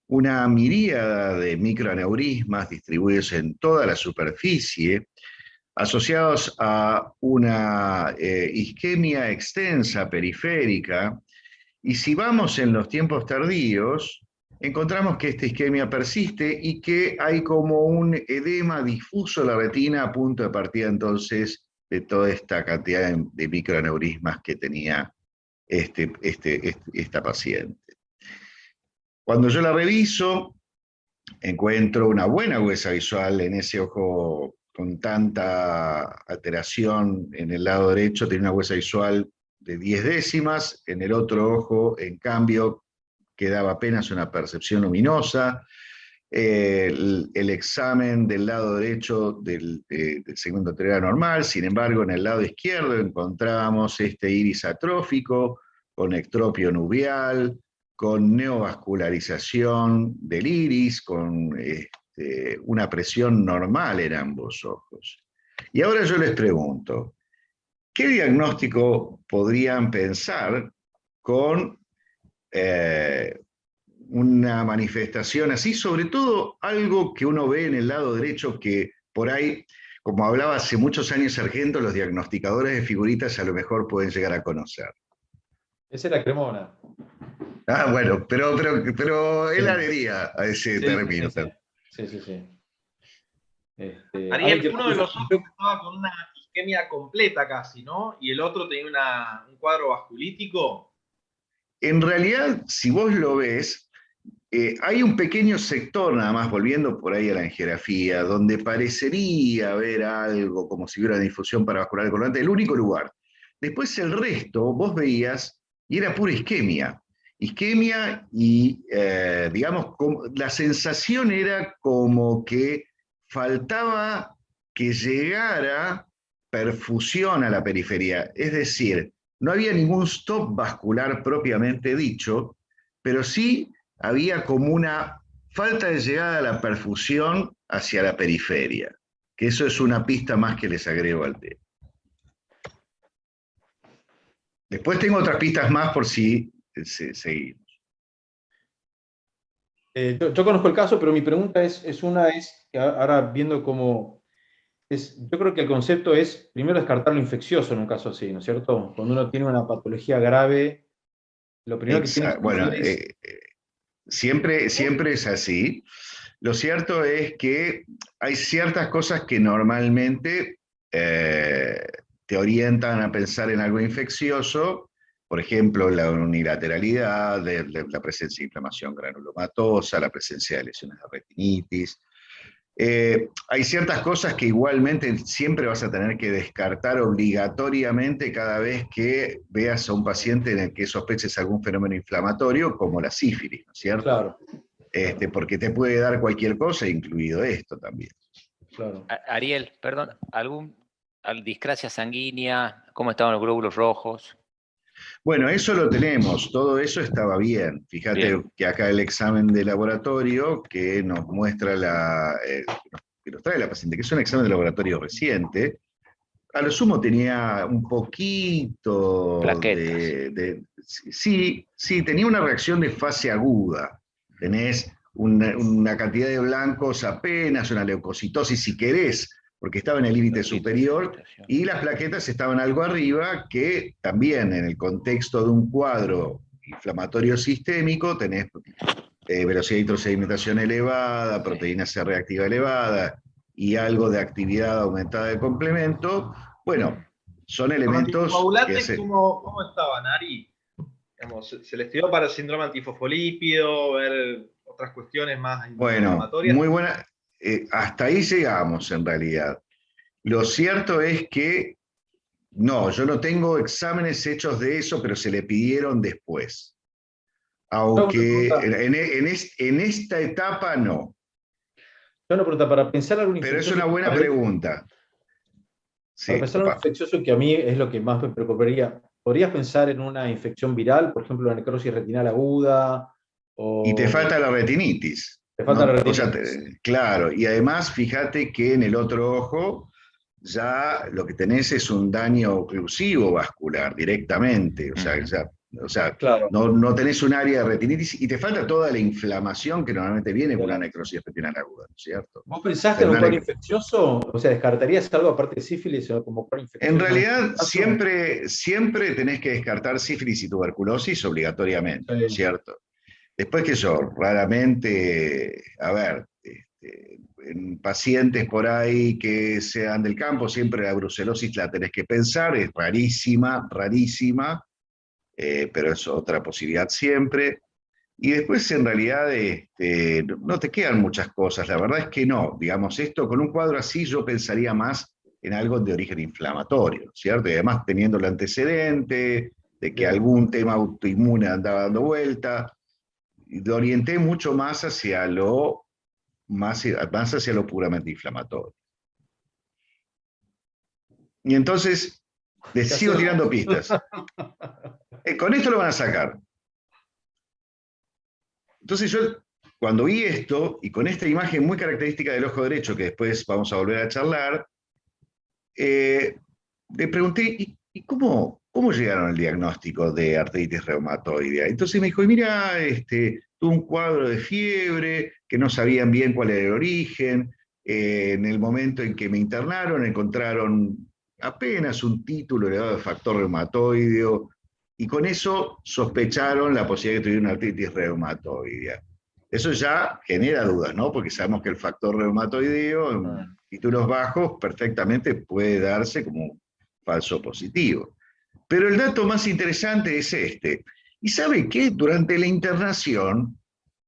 una miríada de microaneurismas distribuidos en toda la superficie, asociados a una isquemia extensa periférica, y si vamos en los tiempos tardíos, encontramos que esta isquemia persiste y que hay como un edema difuso de la retina a punto de partida entonces de toda esta cantidad de microaneurismas que tenía esta paciente. Cuando yo la reviso, encuentro una buena agudeza visual en ese ojo con tanta alteración en el lado derecho, tiene una agudeza visual de 10 décimas, en el otro ojo, en cambio, quedaba apenas una percepción luminosa. El examen del lado derecho del segmento anterior era normal, sin embargo, en el lado izquierdo encontrábamos este iris atrófico, con ectropio nubial, con neovascularización del iris, con una presión normal en ambos ojos. Y ahora yo les pregunto, ¿qué diagnóstico podrían pensar con una manifestación así? Sobre todo algo que uno ve en el lado derecho que por ahí, como hablaba hace muchos años Sargento, los diagnosticadores de figuritas a lo mejor pueden llegar a conocer. Esa es la Cremona. Ah, bueno, pero él adhería a ese término. Sí. Ariel, uno de los ojos estaba con una isquemia completa casi, ¿no? Y el otro tenía un cuadro vasculítico. En realidad, si vos lo ves, hay un pequeño sector, nada más volviendo por ahí a la angiografía, donde parecería haber algo como si hubiera una difusión paravascular del colorante, el único lugar. Después el resto, vos veías, y era pura isquemia. Isquemia y, digamos, la sensación era como que faltaba que llegara perfusión a la periferia. Es decir, no había ningún stop vascular propiamente dicho, pero sí había como una falta de llegada a la perfusión hacia la periferia, que eso es una pista más que les agrego al tema. Después tengo otras pistas más por si seguimos. Yo conozco el caso, pero mi pregunta es ahora viendo cómo, yo creo que el concepto es, primero, descartar lo infeccioso en un caso así, ¿no es cierto? Cuando uno tiene una patología grave, lo primero que tiene que bueno, hacer es... siempre es así. Lo cierto es que hay ciertas cosas que normalmente te orientan a pensar en algo infeccioso, por ejemplo, la unilateralidad, la presencia de inflamación granulomatosa, la presencia de lesiones de retinitis. Hay ciertas cosas que igualmente siempre vas a tener que descartar obligatoriamente cada vez que veas a un paciente en el que sospeches algún fenómeno inflamatorio, como la sífilis, ¿no es cierto? Claro. Porque te puede dar cualquier cosa, incluido esto también. Claro. Ariel, perdón, discrasia sanguínea? ¿Cómo estaban los glóbulos rojos? Bueno, eso lo tenemos, todo eso estaba bien. Fíjate que acá el examen de laboratorio que nos muestra que nos trae la paciente, que es un examen de laboratorio reciente, a lo sumo tenía un poquito sí, tenía una reacción de fase aguda. Tenés una cantidad de blancos apenas, una leucocitosis si querés, porque estaba en el límite superior, y las plaquetas estaban algo arriba, que también en el contexto de un cuadro inflamatorio sistémico tenés velocidad de introsedimentación elevada, proteína C reactiva elevada, y algo de actividad aumentada de complemento. Bueno, son elementos que ¿Cómo estaban, Ari? Digamos, ¿se les dio para el síndrome antifosfolípido, ver otras cuestiones más inflamatorias? Muy buena. Hasta ahí llegamos, en realidad. Lo cierto es que no, yo no tengo exámenes hechos de eso, pero se le pidieron después. Aunque en esta etapa no. Una pregunta, para pensar algo Pero infeccioso... es una buena pregunta. Sí, para pensar algo infeccioso, que a mí es lo que más me preocuparía, ¿podrías pensar en una infección viral, por ejemplo, la necrosis retinal aguda? Y te falta la retinitis. Te falta la retinitis. O sea, claro, y además fíjate que en el otro ojo ya lo que tenés es un daño oclusivo vascular directamente, o sea, claro. no tenés un área de retinitis y te falta toda la inflamación que normalmente viene con una necrosis retinal aguda, ¿no es cierto? ¿Vos pensaste en un cuadro infeccioso? O sea, ¿descartarías algo aparte de sífilis o como cuadro infeccioso? En realidad, siempre tenés que descartar sífilis y tuberculosis obligatoriamente, ¿cierto? Después que eso, raramente, a ver, en pacientes por ahí que sean del campo, siempre la brucelosis la tenés que pensar, es rarísima, pero es otra posibilidad siempre. Y después, en realidad, no te quedan muchas cosas. La verdad es que no. Digamos, esto con un cuadro así yo pensaría más en algo de origen inflamatorio, ¿cierto? Y además teniendo el antecedente de que Bien. algún tema autoinmune andaba dando vuelta, y lo orienté mucho más hacia más hacia lo puramente inflamatorio. Y entonces, les sigo tirando pistas. Con esto lo van a sacar. Entonces yo, cuando vi esto, y con esta imagen muy característica del ojo derecho, que después vamos a volver a charlar, le pregunté, ¿y cómo llegaron al diagnóstico de artritis reumatoidea? Entonces me dijo, mira, tuvo un cuadro de fiebre, que no sabían bien cuál era el origen, en el momento en que me internaron encontraron apenas un título elevado de factor reumatoideo, y con eso sospecharon la posibilidad de que tuviera una artritis reumatoidea. Eso ya genera dudas, ¿no? Porque sabemos que el factor reumatoideo en títulos bajos perfectamente puede darse como un falso positivo. Pero el dato más interesante es este. ¿Y sabe qué? Durante la internación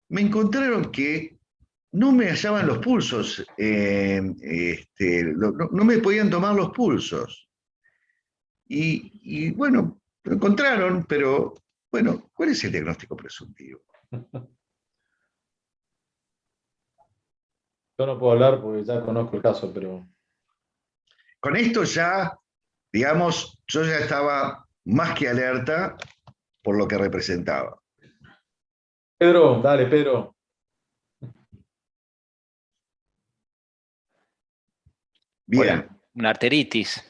me encontraron que no me hallaban los pulsos, no me podían tomar los pulsos. Y bueno, lo encontraron, pero bueno, ¿cuál es el diagnóstico presuntivo? Yo no puedo hablar porque ya conozco el caso, pero... Con esto ya, digamos, yo ya estaba más que alerta por lo que representaba. Pedro, dale, Pedro. Bien. Una arteritis.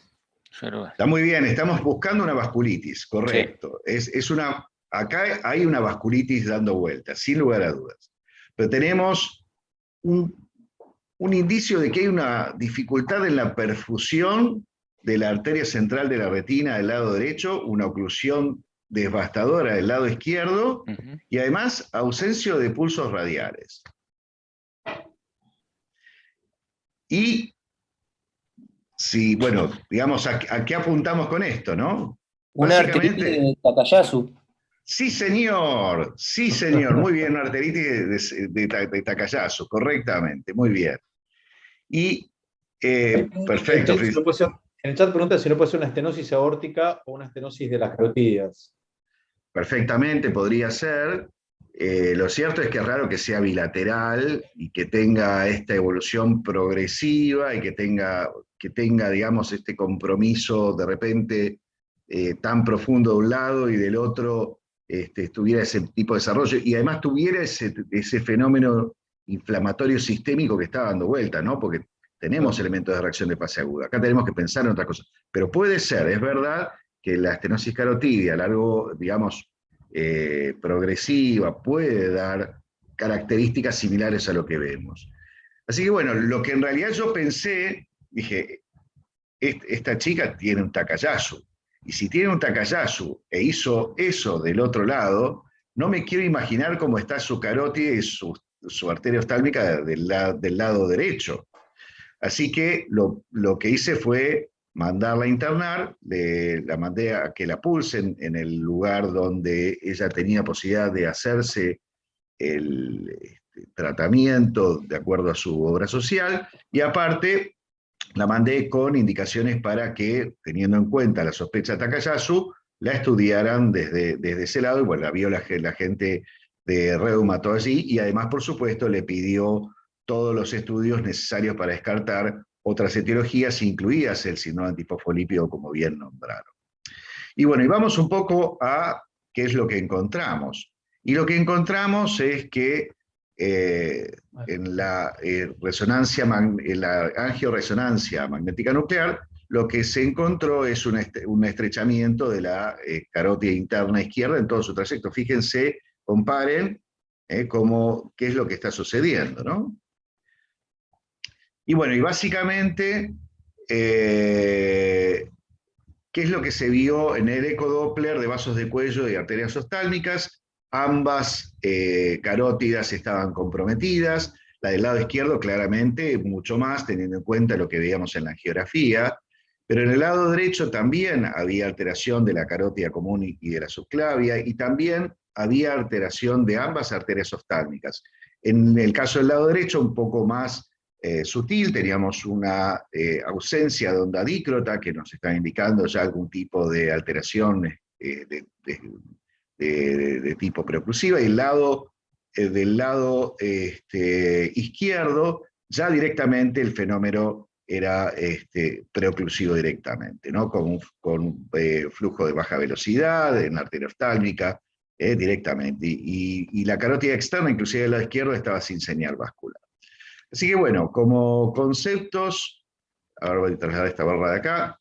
Está muy bien, estamos buscando una vasculitis, correcto. Sí. Acá hay una vasculitis dando vueltas, sin lugar a dudas. Pero tenemos un indicio de que hay una dificultad en la perfusión de la arteria central de la retina del lado derecho, una oclusión devastadora del lado izquierdo, y además ausencia de pulsos radiales. Y sí, bueno, digamos, ¿a qué apuntamos con esto, no? Una arteritis de Takayasu. Sí, señor, muy bien, una arteritis de Takayasu, correctamente, muy bien. Y, perfecto. En el chat pregunta si no puede ser una estenosis aórtica o una estenosis de las carotidas. Perfectamente, podría ser. Lo cierto es que es raro que sea bilateral y que tenga esta evolución progresiva y que tenga, digamos, este compromiso de repente tan profundo de un lado y del otro tuviera ese tipo de desarrollo y además tuviera ese fenómeno inflamatorio sistémico que está dando vuelta, ¿no? Porque tenemos elementos de reacción de fase aguda. Acá tenemos que pensar en otra cosa. Pero puede ser, es verdad que la estenosis carotidia, largo, digamos, progresiva, puede dar características similares a lo que vemos. Así que bueno, lo que en realidad yo pensé, dije, esta chica tiene un Takayasu, y si tiene un Takayasu e hizo eso del otro lado, no me quiero imaginar cómo está su carótida y su arteria oftálmica del lado derecho. Así que lo que hice fue mandarla a internar, la mandé a que la pulsen en el lugar donde ella tenía posibilidad de hacerse el tratamiento de acuerdo a su obra social, y aparte la mandé con indicaciones para que, teniendo en cuenta la sospecha de Takayasu, la estudiaran desde ese lado, y bueno, la vio la gente de reumato allí, y además, por supuesto, le pidió todos los estudios necesarios para descartar otras etiologías, incluidas el síndrome antifosfolípido, como bien nombraron. Y bueno, y vamos un poco a qué es lo que encontramos. Y lo que encontramos es que en la angioresonancia magnética nuclear, lo que se encontró es un estrechamiento de la carótida interna izquierda en todo su trayecto. Fíjense, comparen qué es lo que está sucediendo, ¿no? Y bueno, y básicamente, ¿qué es lo que se vio en el ecodoppler de vasos de cuello y arterias oftálmicas? Ambas carótidas estaban comprometidas, la del lado izquierdo claramente mucho más, teniendo en cuenta lo que veíamos en la angiografía, pero en el lado derecho también había alteración de la carótida común y de la subclavia, y también había alteración de ambas arterias oftálmicas. En el caso del lado derecho, un poco más sutil, teníamos una ausencia de onda dícrota que nos está indicando ya algún tipo de alteración de tipo preoclusiva, y del lado izquierdo ya directamente el fenómeno era preoclusivo directamente, ¿no? Con flujo de baja velocidad en la arteria oftálmica directamente, y la carótida externa, inclusive del lado izquierdo, estaba sin señal vascular. Así que bueno, como conceptos, ahora voy a trasladar esta barra de acá,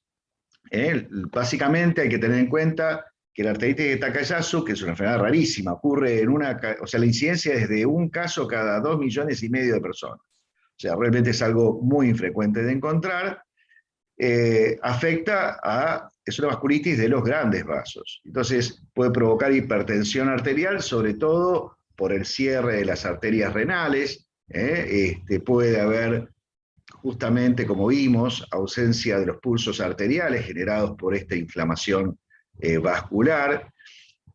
básicamente hay que tener en cuenta que la arteritis de Takayasu, que es una enfermedad rarísima, ocurre o sea, la incidencia es de un caso cada 2,5 millones de personas. O sea, realmente es algo muy infrecuente de encontrar. Es una vasculitis de los grandes vasos. Entonces, puede provocar hipertensión arterial, sobre todo por el cierre de las arterias renales. Puede haber, justamente como vimos, ausencia de los pulsos arteriales generados por esta inflamación vascular,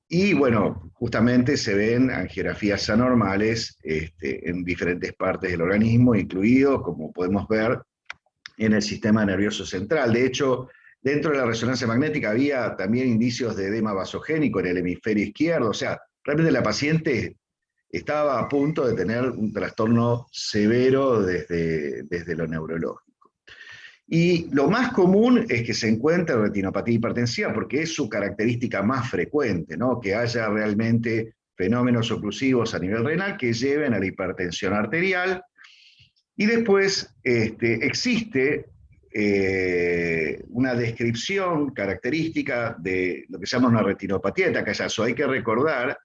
y bueno, justamente se ven angiografías anormales en diferentes partes del organismo, incluido, como podemos ver, en el sistema nervioso central. De hecho, dentro de la resonancia magnética había también indicios de edema vasogénico en el hemisferio izquierdo. O sea, realmente la paciente estaba a punto de tener un trastorno severo desde lo neurológico. Y lo más común es que se encuentre retinopatía hipertensiva, porque es su característica más frecuente, ¿no? Que haya realmente fenómenos oclusivos a nivel renal que lleven a la hipertensión arterial. Y después existe una descripción característica de lo que se llama una retinopatía de Takayasu. Hay que recordar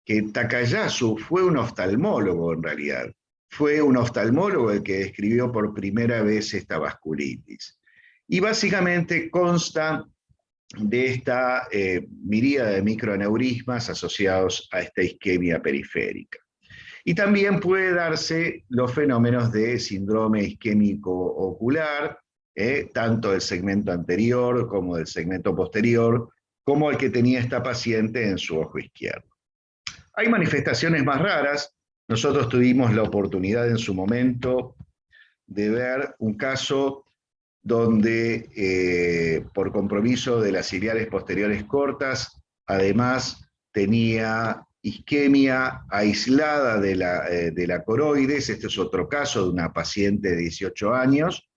que Takayasu fue un oftalmólogo en realidad. Fue un oftalmólogo el que describió por primera vez esta vasculitis. Y básicamente consta de esta miríada de microaneurismas asociados a esta isquemia periférica. Y también puede darse los fenómenos de síndrome isquémico ocular, tanto del segmento anterior como del segmento posterior, como el que tenía esta paciente en su ojo izquierdo. Hay manifestaciones más raras. Nosotros tuvimos la oportunidad en su momento de ver un caso donde por compromiso de las ciliares posteriores cortas, además tenía isquemia aislada de la coroides. Este es otro caso de una paciente de 18 años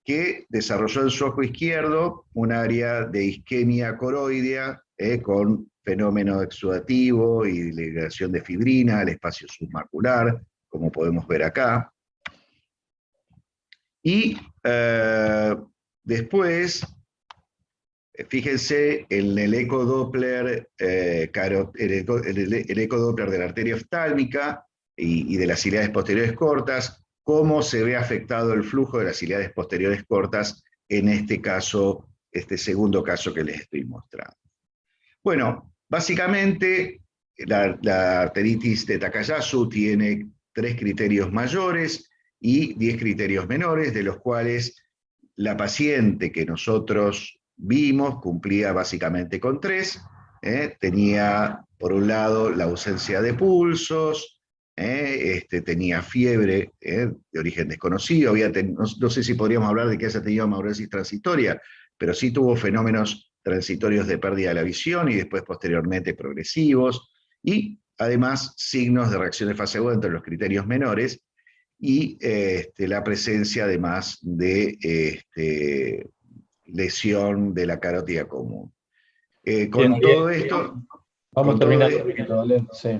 que desarrolló en su ojo izquierdo un área de isquemia coroidea con fenómeno exudativo y liberación de fibrina al espacio submacular, como podemos ver acá. Y después, fíjense en el ecodoppler, el ecodoppler de la arteria oftálmica y de las ciliares posteriores cortas, cómo se ve afectado el flujo de las ciliares posteriores cortas en este caso, este segundo caso que les estoy mostrando. Bueno, básicamente la arteritis de Takayasu tiene 3 criterios mayores y 10 criterios menores, de los cuales la paciente que nosotros vimos cumplía básicamente con 3. Tenía, por un lado, la ausencia de pulsos, tenía fiebre de origen desconocido, no sé si podríamos hablar de que haya tenido hemorragia transitoria, pero sí tuvo fenómenos transitorios de pérdida de la visión y después posteriormente progresivos, y además signos de reacción de fase aguda entre los criterios menores, y la presencia además de lesión de la carótida común. Con todo esto... Vamos terminando.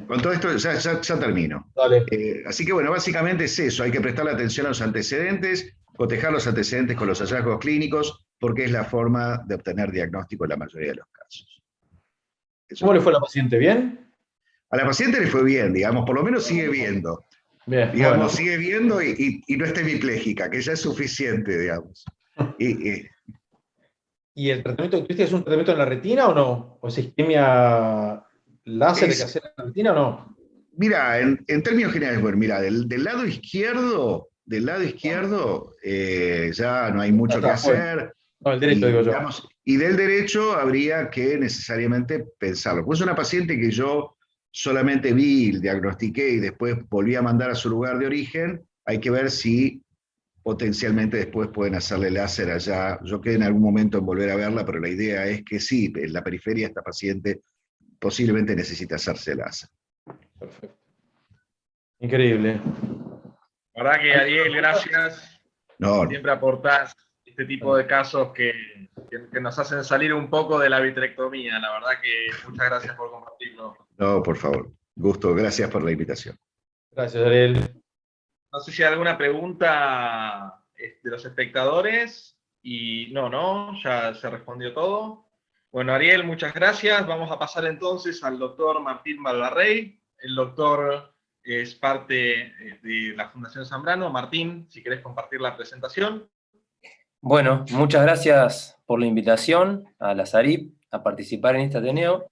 Con todo esto ya termino. Así que bueno, básicamente es eso, hay que prestarle atención a los antecedentes, cotejar los antecedentes con los hallazgos clínicos, porque es la forma de obtener diagnóstico en la mayoría de los casos. ¿Cómo le fue a la paciente? ¿Bien? A la paciente le fue bien, digamos, por lo menos sigue viendo. Bien, digamos, bueno. Sigue viendo y no está hemipléjica, que ya es suficiente, digamos. ¿Y el tratamiento que tuviste es un tratamiento en la retina o no? ¿O es isquemia láser que hacer en la retina o no? Mira, en términos generales, bueno, mira, del lado izquierdo, ya no hay mucho que hacer. No, el derecho, digo yo. Y del derecho habría que necesariamente pensarlo. Pues es una paciente que yo solamente vi, diagnostiqué y después volví a mandar a su lugar de origen, hay que ver si potencialmente después pueden hacerle láser allá. Yo quedé en algún momento en volver a verla, pero la idea es que sí, en la periferia esta paciente posiblemente necesita hacerse láser. Perfecto. Increíble. La verdad que, Ariel, gracias. No, Siempre aportás este tipo de casos que nos hacen salir un poco de la vitrectomía. La verdad que muchas gracias por compartirlo. no, por favor. Gusto, gracias por la invitación. Gracias, Ariel. No sé si hay alguna pregunta de los espectadores. Y no, ya se respondió todo. Bueno, Ariel, muchas gracias. Vamos a pasar entonces al doctor Martín Valvarrey. El doctor es parte de la Fundación Zambrano. Martín, si querés compartir la presentación. Bueno, muchas gracias por la invitación a la SARIP a participar en este Ateneo.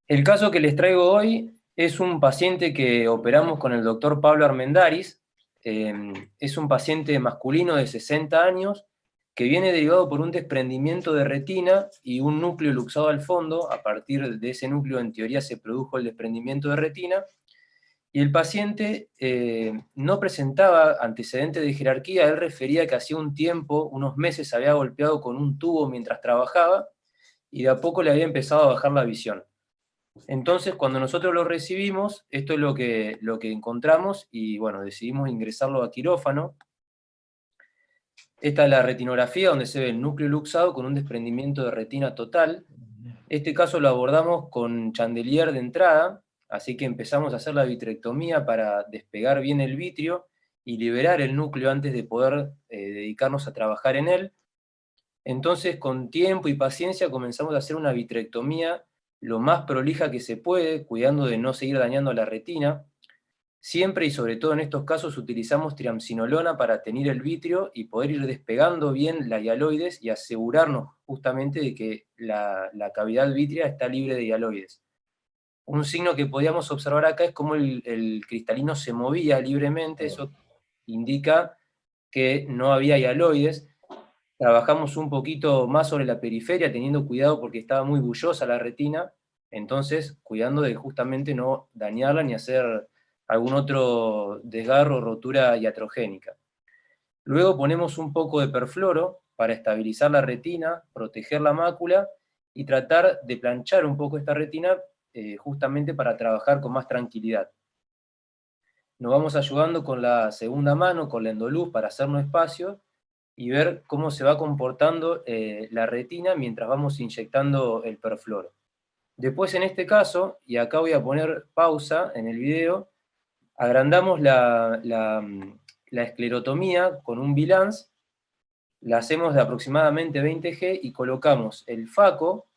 El caso que les traigo hoy es un paciente que operamos con el doctor Pablo Armendáriz. Es un paciente masculino de 60 años que viene derivado por un desprendimiento de retina y un núcleo luxado al fondo. A partir de ese núcleo, en teoría, se produjo el desprendimiento de retina. Y el paciente no presentaba antecedentes de jerarquía. Él refería que hacía un tiempo, unos meses, se había golpeado con un tubo mientras trabajaba y de a poco le había empezado a bajar la visión. Entonces, cuando nosotros lo recibimos, esto es lo que encontramos y, bueno, decidimos ingresarlo a quirófano. Esta es la retinografía donde se ve el núcleo luxado con un desprendimiento de retina total. Este caso lo abordamos con chandelier de entrada, así que empezamos a hacer la vitrectomía para despegar bien el vitrio y liberar el núcleo antes de poder dedicarnos a trabajar en él. Entonces, con tiempo y paciencia, comenzamos a hacer una vitrectomía lo más prolija que se puede, cuidando de no seguir dañando la retina. Siempre y sobre todo en estos casos utilizamos triamcinolona para teñir el vitrio y poder ir despegando bien la hialoides y asegurarnos justamente de que la cavidad vítrea está libre de hialoides. Un signo que podíamos observar acá es cómo el cristalino se movía libremente. Eso indica que no había hialoides. Trabajamos un poquito más sobre la periferia, teniendo cuidado porque estaba muy bullosa la retina, entonces cuidando de justamente no dañarla ni hacer algún otro desgarro o rotura iatrogénica. Luego ponemos un poco de perfluoro para estabilizar la retina, proteger la mácula y tratar de planchar un poco esta retina justamente para trabajar con más tranquilidad. Nos vamos ayudando con la segunda mano, con la endoluz, para hacernos espacio y ver cómo se va comportando la retina mientras vamos inyectando el perfluoro. Después, en este caso, y acá voy a poner pausa en el video, agrandamos la esclerotomía con un Bilance, la hacemos de aproximadamente 20 G y colocamos el faco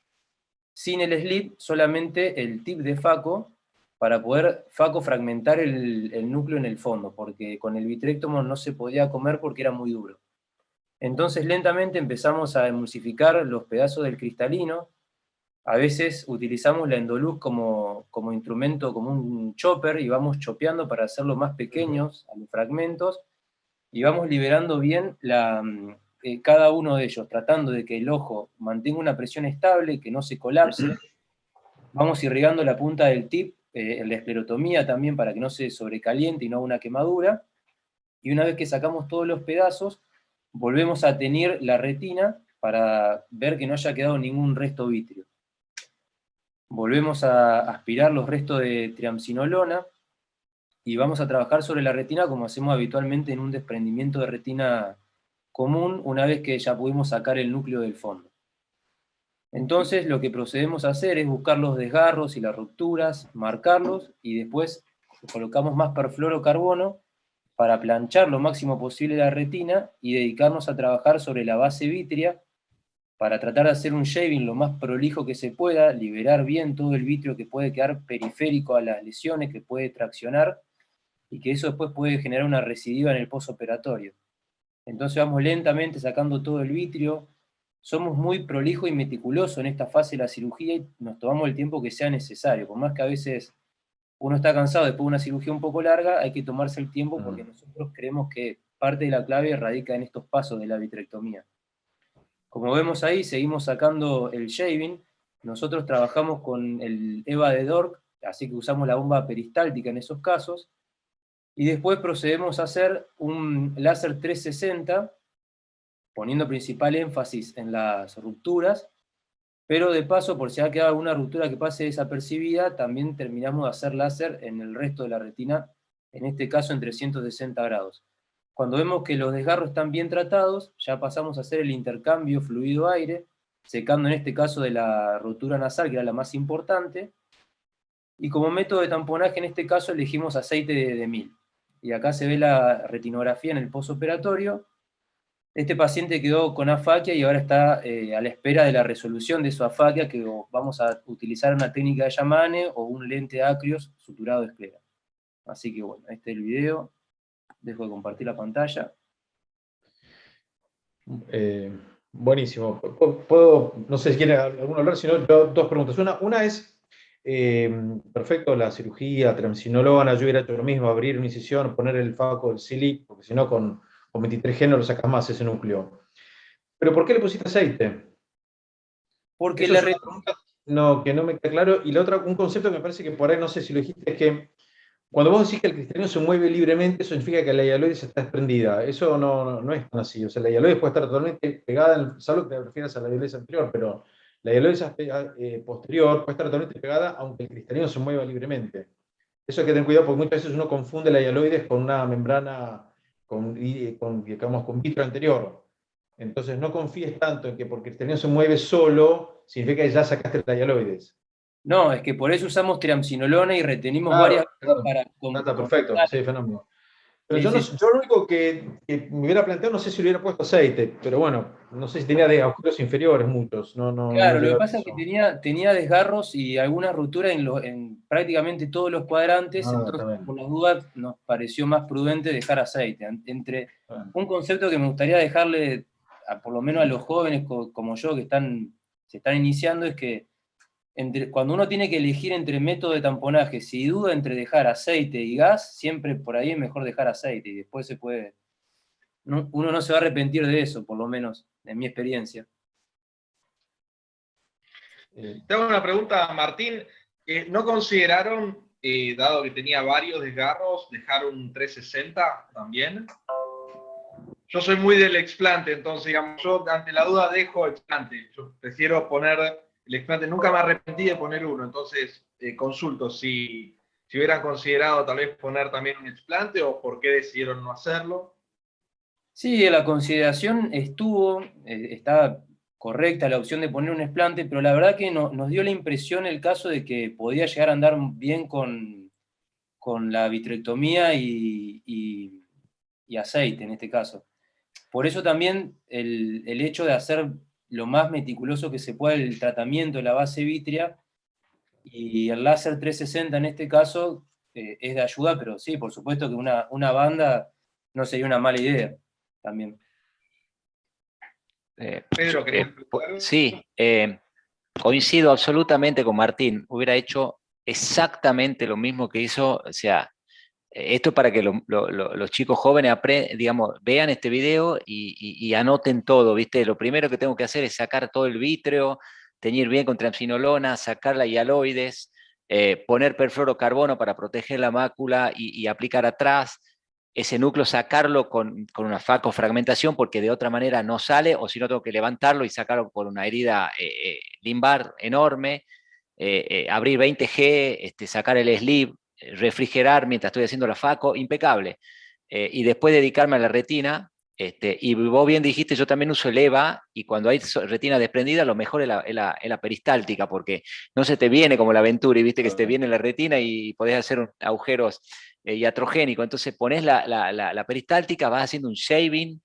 sin el slit, solamente el tip de faco, para poder fragmentar el núcleo en el fondo, porque con el vitrectomo no se podía comer porque era muy duro. Entonces lentamente empezamos a emulsificar los pedazos del cristalino. A veces utilizamos la endoluz como instrumento, como un chopper, y vamos chopeando para hacerlo más pequeños a los fragmentos, y vamos liberando bien cada uno de ellos, tratando de que el ojo mantenga una presión estable, que no se colapse. Vamos irrigando la punta del tip, la esclerotomía también, para que no se sobrecaliente y no haga una quemadura. Y una vez que sacamos todos los pedazos, volvemos a teñir la retina para ver que no haya quedado ningún resto vítreo. Volvemos a aspirar los restos de triamcinolona y vamos a trabajar sobre la retina como hacemos habitualmente en un desprendimiento de retina común, una vez que ya pudimos sacar el núcleo del fondo. Entonces lo que procedemos a hacer es buscar los desgarros y las rupturas, marcarlos, y después colocamos más perfluorocarbono para planchar lo máximo posible la retina y dedicarnos a trabajar sobre la base vítrea para tratar de hacer un shaving lo más prolijo que se pueda, liberar bien todo el vitrio que puede quedar periférico a las lesiones, que puede traccionar, y que eso después puede generar una recidiva en el postoperatorio. Entonces vamos lentamente sacando todo el vitrio. Somos muy prolijos y meticulosos en esta fase de la cirugía y nos tomamos el tiempo que sea necesario, por más que a veces uno está cansado después de una cirugía un poco larga, hay que tomarse el tiempo porque nosotros creemos que parte de la clave radica en estos pasos de la vitrectomía. Como vemos ahí, seguimos sacando el shaving. Nosotros trabajamos con el EVA de DORC, así que usamos la bomba peristáltica en esos casos, y después procedemos a hacer un láser 360, poniendo principal énfasis en las rupturas, pero de paso, por si ha quedado alguna ruptura que pase desapercibida, también terminamos de hacer láser en el resto de la retina, en este caso en 360 grados. Cuando vemos que los desgarros están bien tratados, ya pasamos a hacer el intercambio fluido-aire, secando en este caso de la rotura nasal, que era la más importante, y como método de tamponaje en este caso elegimos aceite de mil. Y acá se ve la retinografía en el postoperatorio. Este paciente quedó con afaquia y ahora está a la espera de la resolución de su afaquia, que vamos a utilizar una técnica de Yamane o un lente Acrios suturado de esclera. Así que bueno, este es el video. Dejo de compartir la pantalla. Buenísimo. Puedo, no sé si quiere alguno hablar, sino yo, dos preguntas. Una es, perfecto, la cirugía triamcinolona, yo hubiera hecho lo mismo, abrir una incisión, poner el faco del Silic, porque si no con 23G no lo sacas más ese núcleo. ¿Pero por qué le pusiste aceite? Porque Eso la es una pregunta que no me queda claro. Y la otra, un concepto que me parece que por ahí, no sé si lo dijiste, es que cuando vos decís que el cristalino se mueve libremente, eso significa que la hialoides está desprendida. Eso no es tan así. O sea, la hialoides puede estar totalmente pegada, salvo que te refieras a la hialoides anterior, pero la hialoides posterior puede estar totalmente pegada aunque el cristalino se mueva libremente. Eso hay que tener cuidado porque muchas veces uno confunde la hialoides con una membrana digamos, con vitro anterior. Entonces no confíes tanto en que porque el cristalino se mueve solo, significa que ya sacaste la hialoides. No, es que por eso usamos triamcinolona y retenimos Claro, varias veces claro. para Está perfecto, completar. sí, fenómeno. Pero Sí, yo, no, sí. yo lo único que me hubiera planteado, no sé si le hubiera puesto aceite, pero bueno, no sé si tenía de agujeros inferiores muchos, no Claro, lo llegó que a pasa es que eso. tenía desgarros y algunas rupturas en prácticamente todos los cuadrantes, Ah, está entonces bien. por las dudas nos pareció más prudente dejar aceite. Entre Bueno. un concepto que me gustaría dejarle, por lo menos a los jóvenes como yo que se están iniciando, es que cuando uno tiene que elegir entre método de tamponaje, si duda entre dejar aceite y gas, siempre por ahí es mejor dejar aceite y después uno no se va a arrepentir de eso, por lo menos en mi experiencia. Te hago una pregunta, Martín. ¿No consideraron, dado que tenía varios desgarros, dejar un 360 también? Yo soy muy del explante, entonces, digamos, yo ante la duda dejo explante. Yo prefiero poner el explante. Nunca me arrepentí de poner uno, entonces consulto si hubieran considerado tal vez poner también un explante o por qué decidieron no hacerlo. Sí, la consideración estuvo, estaba correcta la opción de poner un explante, pero la verdad que nos dio la impresión el caso de que podía llegar a andar bien con la vitrectomía y aceite en este caso. Por eso también el hecho de hacer lo más meticuloso que se pueda el tratamiento de la base vítrea y el láser 360 en este caso es de ayuda, pero sí, por supuesto que una banda no sería una mala idea también. Pedro, ¿querías preguntar? Sí, coincido absolutamente con Martín. Hubiera hecho exactamente lo mismo que hizo, o sea, esto para que los chicos jóvenes digamos, vean este video y anoten todo, ¿viste? Lo primero que tengo que hacer es sacar todo el vítreo, teñir bien con triamcinolona, sacar la hialoides, poner perfluorocarbono para proteger la mácula y aplicar atrás. Ese núcleo sacarlo con una facofragmentación porque de otra manera no sale, o si no tengo que levantarlo y sacarlo por una herida limbar enorme, abrir 20G, sacar el sleeve, refrigerar mientras estoy haciendo la faco, impecable. Y después dedicarme a la retina, y vos bien dijiste, yo también uso el EVA, y cuando hay retina desprendida, lo mejor es la peristáltica, porque no se te viene como la Venturi, viste que se te viene la retina y podés hacer agujeros iatrogénicos. Entonces pones la peristáltica, vas haciendo un shaving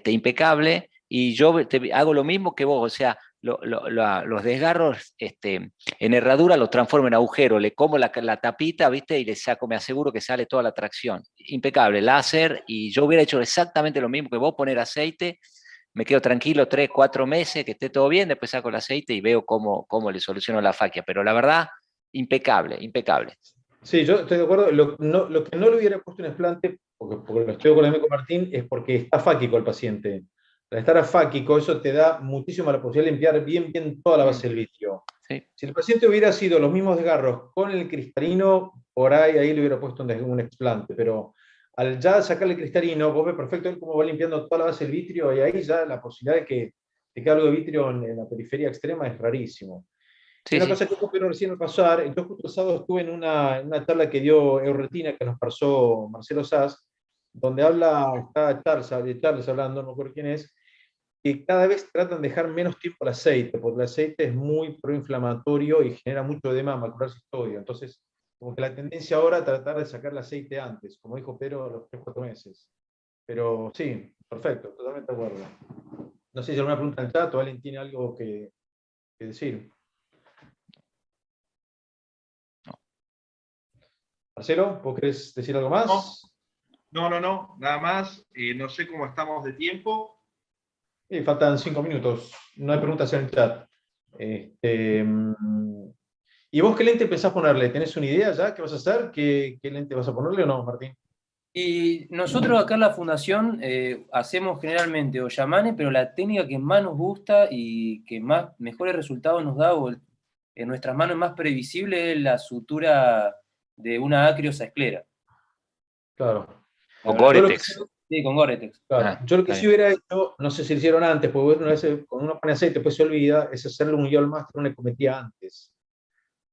impecable, y yo hago lo mismo que vos, o sea, los desgarros en herradura los transformo en agujero, le como la tapita, ¿viste? Y le saco, me aseguro que sale toda la tracción. Impecable, láser, y yo hubiera hecho exactamente lo mismo que vos, poner aceite, me quedo tranquilo 3, 4 meses, que esté todo bien, después saco el aceite y veo cómo le soluciono la faquia. Pero la verdad, impecable, impecable. Sí, yo estoy de acuerdo. Lo que no le hubiera puesto un explante, porque lo estoy de acuerdo con Martín, es porque está fáquico el paciente. Al estar afáquico, eso te da muchísima la posibilidad de limpiar bien toda la base del vitrio. Sí. Si el paciente hubiera sido los mismos desgarros con el cristalino, por ahí le hubiera puesto un explante, pero al ya sacarle el cristalino, vos ves perfecto cómo va limpiando toda la base del vitrio, y ahí ya la posibilidad de que te quede algo de vitrio en la periferia extrema es rarísimo. Y Sí, una sí. cosa que ocurrió recién al pasar, yo justo el sábado estuve en una charla que dio Euretina, que nos pasó Marcelo Sass, donde está Charles hablando, no me acuerdo quién es, que cada vez tratan de dejar menos tiempo el aceite, porque el aceite es muy proinflamatorio y genera mucho edema macular-cistoide. Entonces, como que la tendencia ahora es tratar de sacar el aceite antes, como dijo Pedro, a los 3-4 meses. Pero sí, perfecto, totalmente de acuerdo. No sé si hay alguna pregunta en el chat o alguien tiene algo que decir. No. Marcelo, ¿vos querés decir algo más? No, nada más. No sé cómo estamos de tiempo. Sí, faltan 5 minutos. No hay preguntas en el chat. ¿Y vos qué lente pensás ponerle? ¿Tenés una idea ya? ¿Qué vas a hacer? ¿Qué lente vas a ponerle o no, Martín? Y nosotros acá en la fundación hacemos generalmente Ollamane, pero la técnica que más nos gusta y que mejores resultados nos da, o en nuestras manos más previsible, es la sutura de una acriosaesclera. Claro. O Yo lo que Gore-Tex. Sí, con Gore-Tex. Claro. Ah, Yo lo que está sí bien. hubiera hecho, no sé si lo hicieron antes, porque una vez cuando uno pone aceite después se olvida, es hacerle un Yol Master, una cometía antes.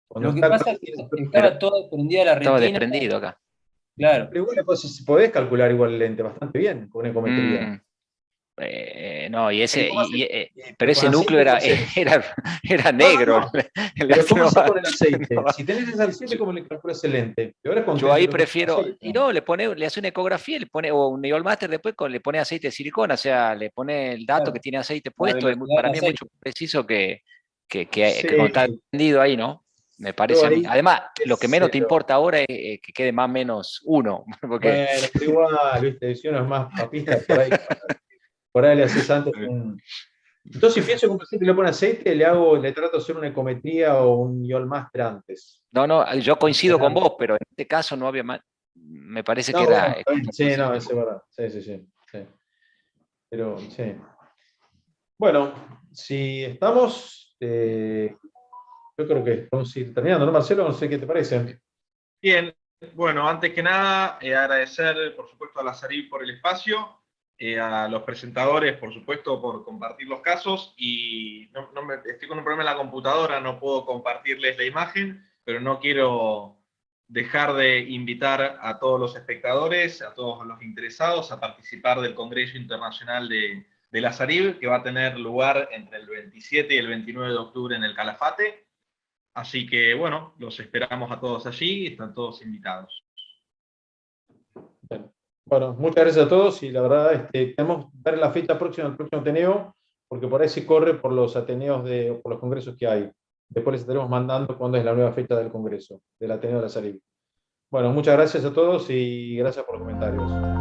Cuando Lo que está pasa es casi- que estaba toda desprendida la Estaba retina. desprendido acá. Claro. Pero igual pues, podés calcular igual el lente bastante bien con una ecometría. Mm, no, pero Con ese núcleo aceite no haces. era No, negro. no. El Pero ¿cómo haces astronauta. con el aceite? No, Si tenés ese aceite, ¿cómo le calculas el lente? Peor es cuando yo tenés ahí el otro prefiero, y aceite. no, le hace una ecografía, le pone, o un Neol Master después le pone aceite de silicona, o sea, le pone el dato que Claro, tiene aceite la puesto, velocidad para del mí es mucho aceite. más preciso que con estar Sí, prendido ahí, ¿no? Me parece yo a mí. ahí, Además, lo que sí, menos te importa ahora es que quede más o menos uno, porque bueno, pero igual, ¿viste? Si uno es más papista, por ahí le haces antes un... Entonces, si pienso que un paciente le pone aceite, le trato de hacer una ecometría o un Yol Master antes. no, yo coincido con vos, pero en este caso no había más, me parece que No, bueno, era está bien. Sí, no, eso contraproducente. es verdad. Sí. Pero, sí. Bueno, si estamos, yo creo que vamos a ir terminando, ¿no, Marcelo? No sé qué te parece. Bien, bueno, antes que nada, agradecer, por supuesto, a la SARIB por el espacio, a los presentadores, por supuesto, por compartir los casos, y estoy con un problema en la computadora, no puedo compartirles la imagen, pero no quiero dejar de invitar a todos los espectadores, a todos los interesados, a participar del Congreso Internacional de la SARIB, que va a tener lugar entre el 27 y el 29 de octubre en el Calafate. Así que, bueno, los esperamos a todos allí, están todos invitados. Bueno, muchas gracias a todos y la verdad tenemos que ver la fecha próxima del próximo Ateneo, porque por ahí se corre por los Ateneos, por los congresos que hay. Después les estaremos mandando cuándo es la nueva fecha del congreso, del Ateneo de la Salud. Bueno, muchas gracias a todos y gracias por los comentarios.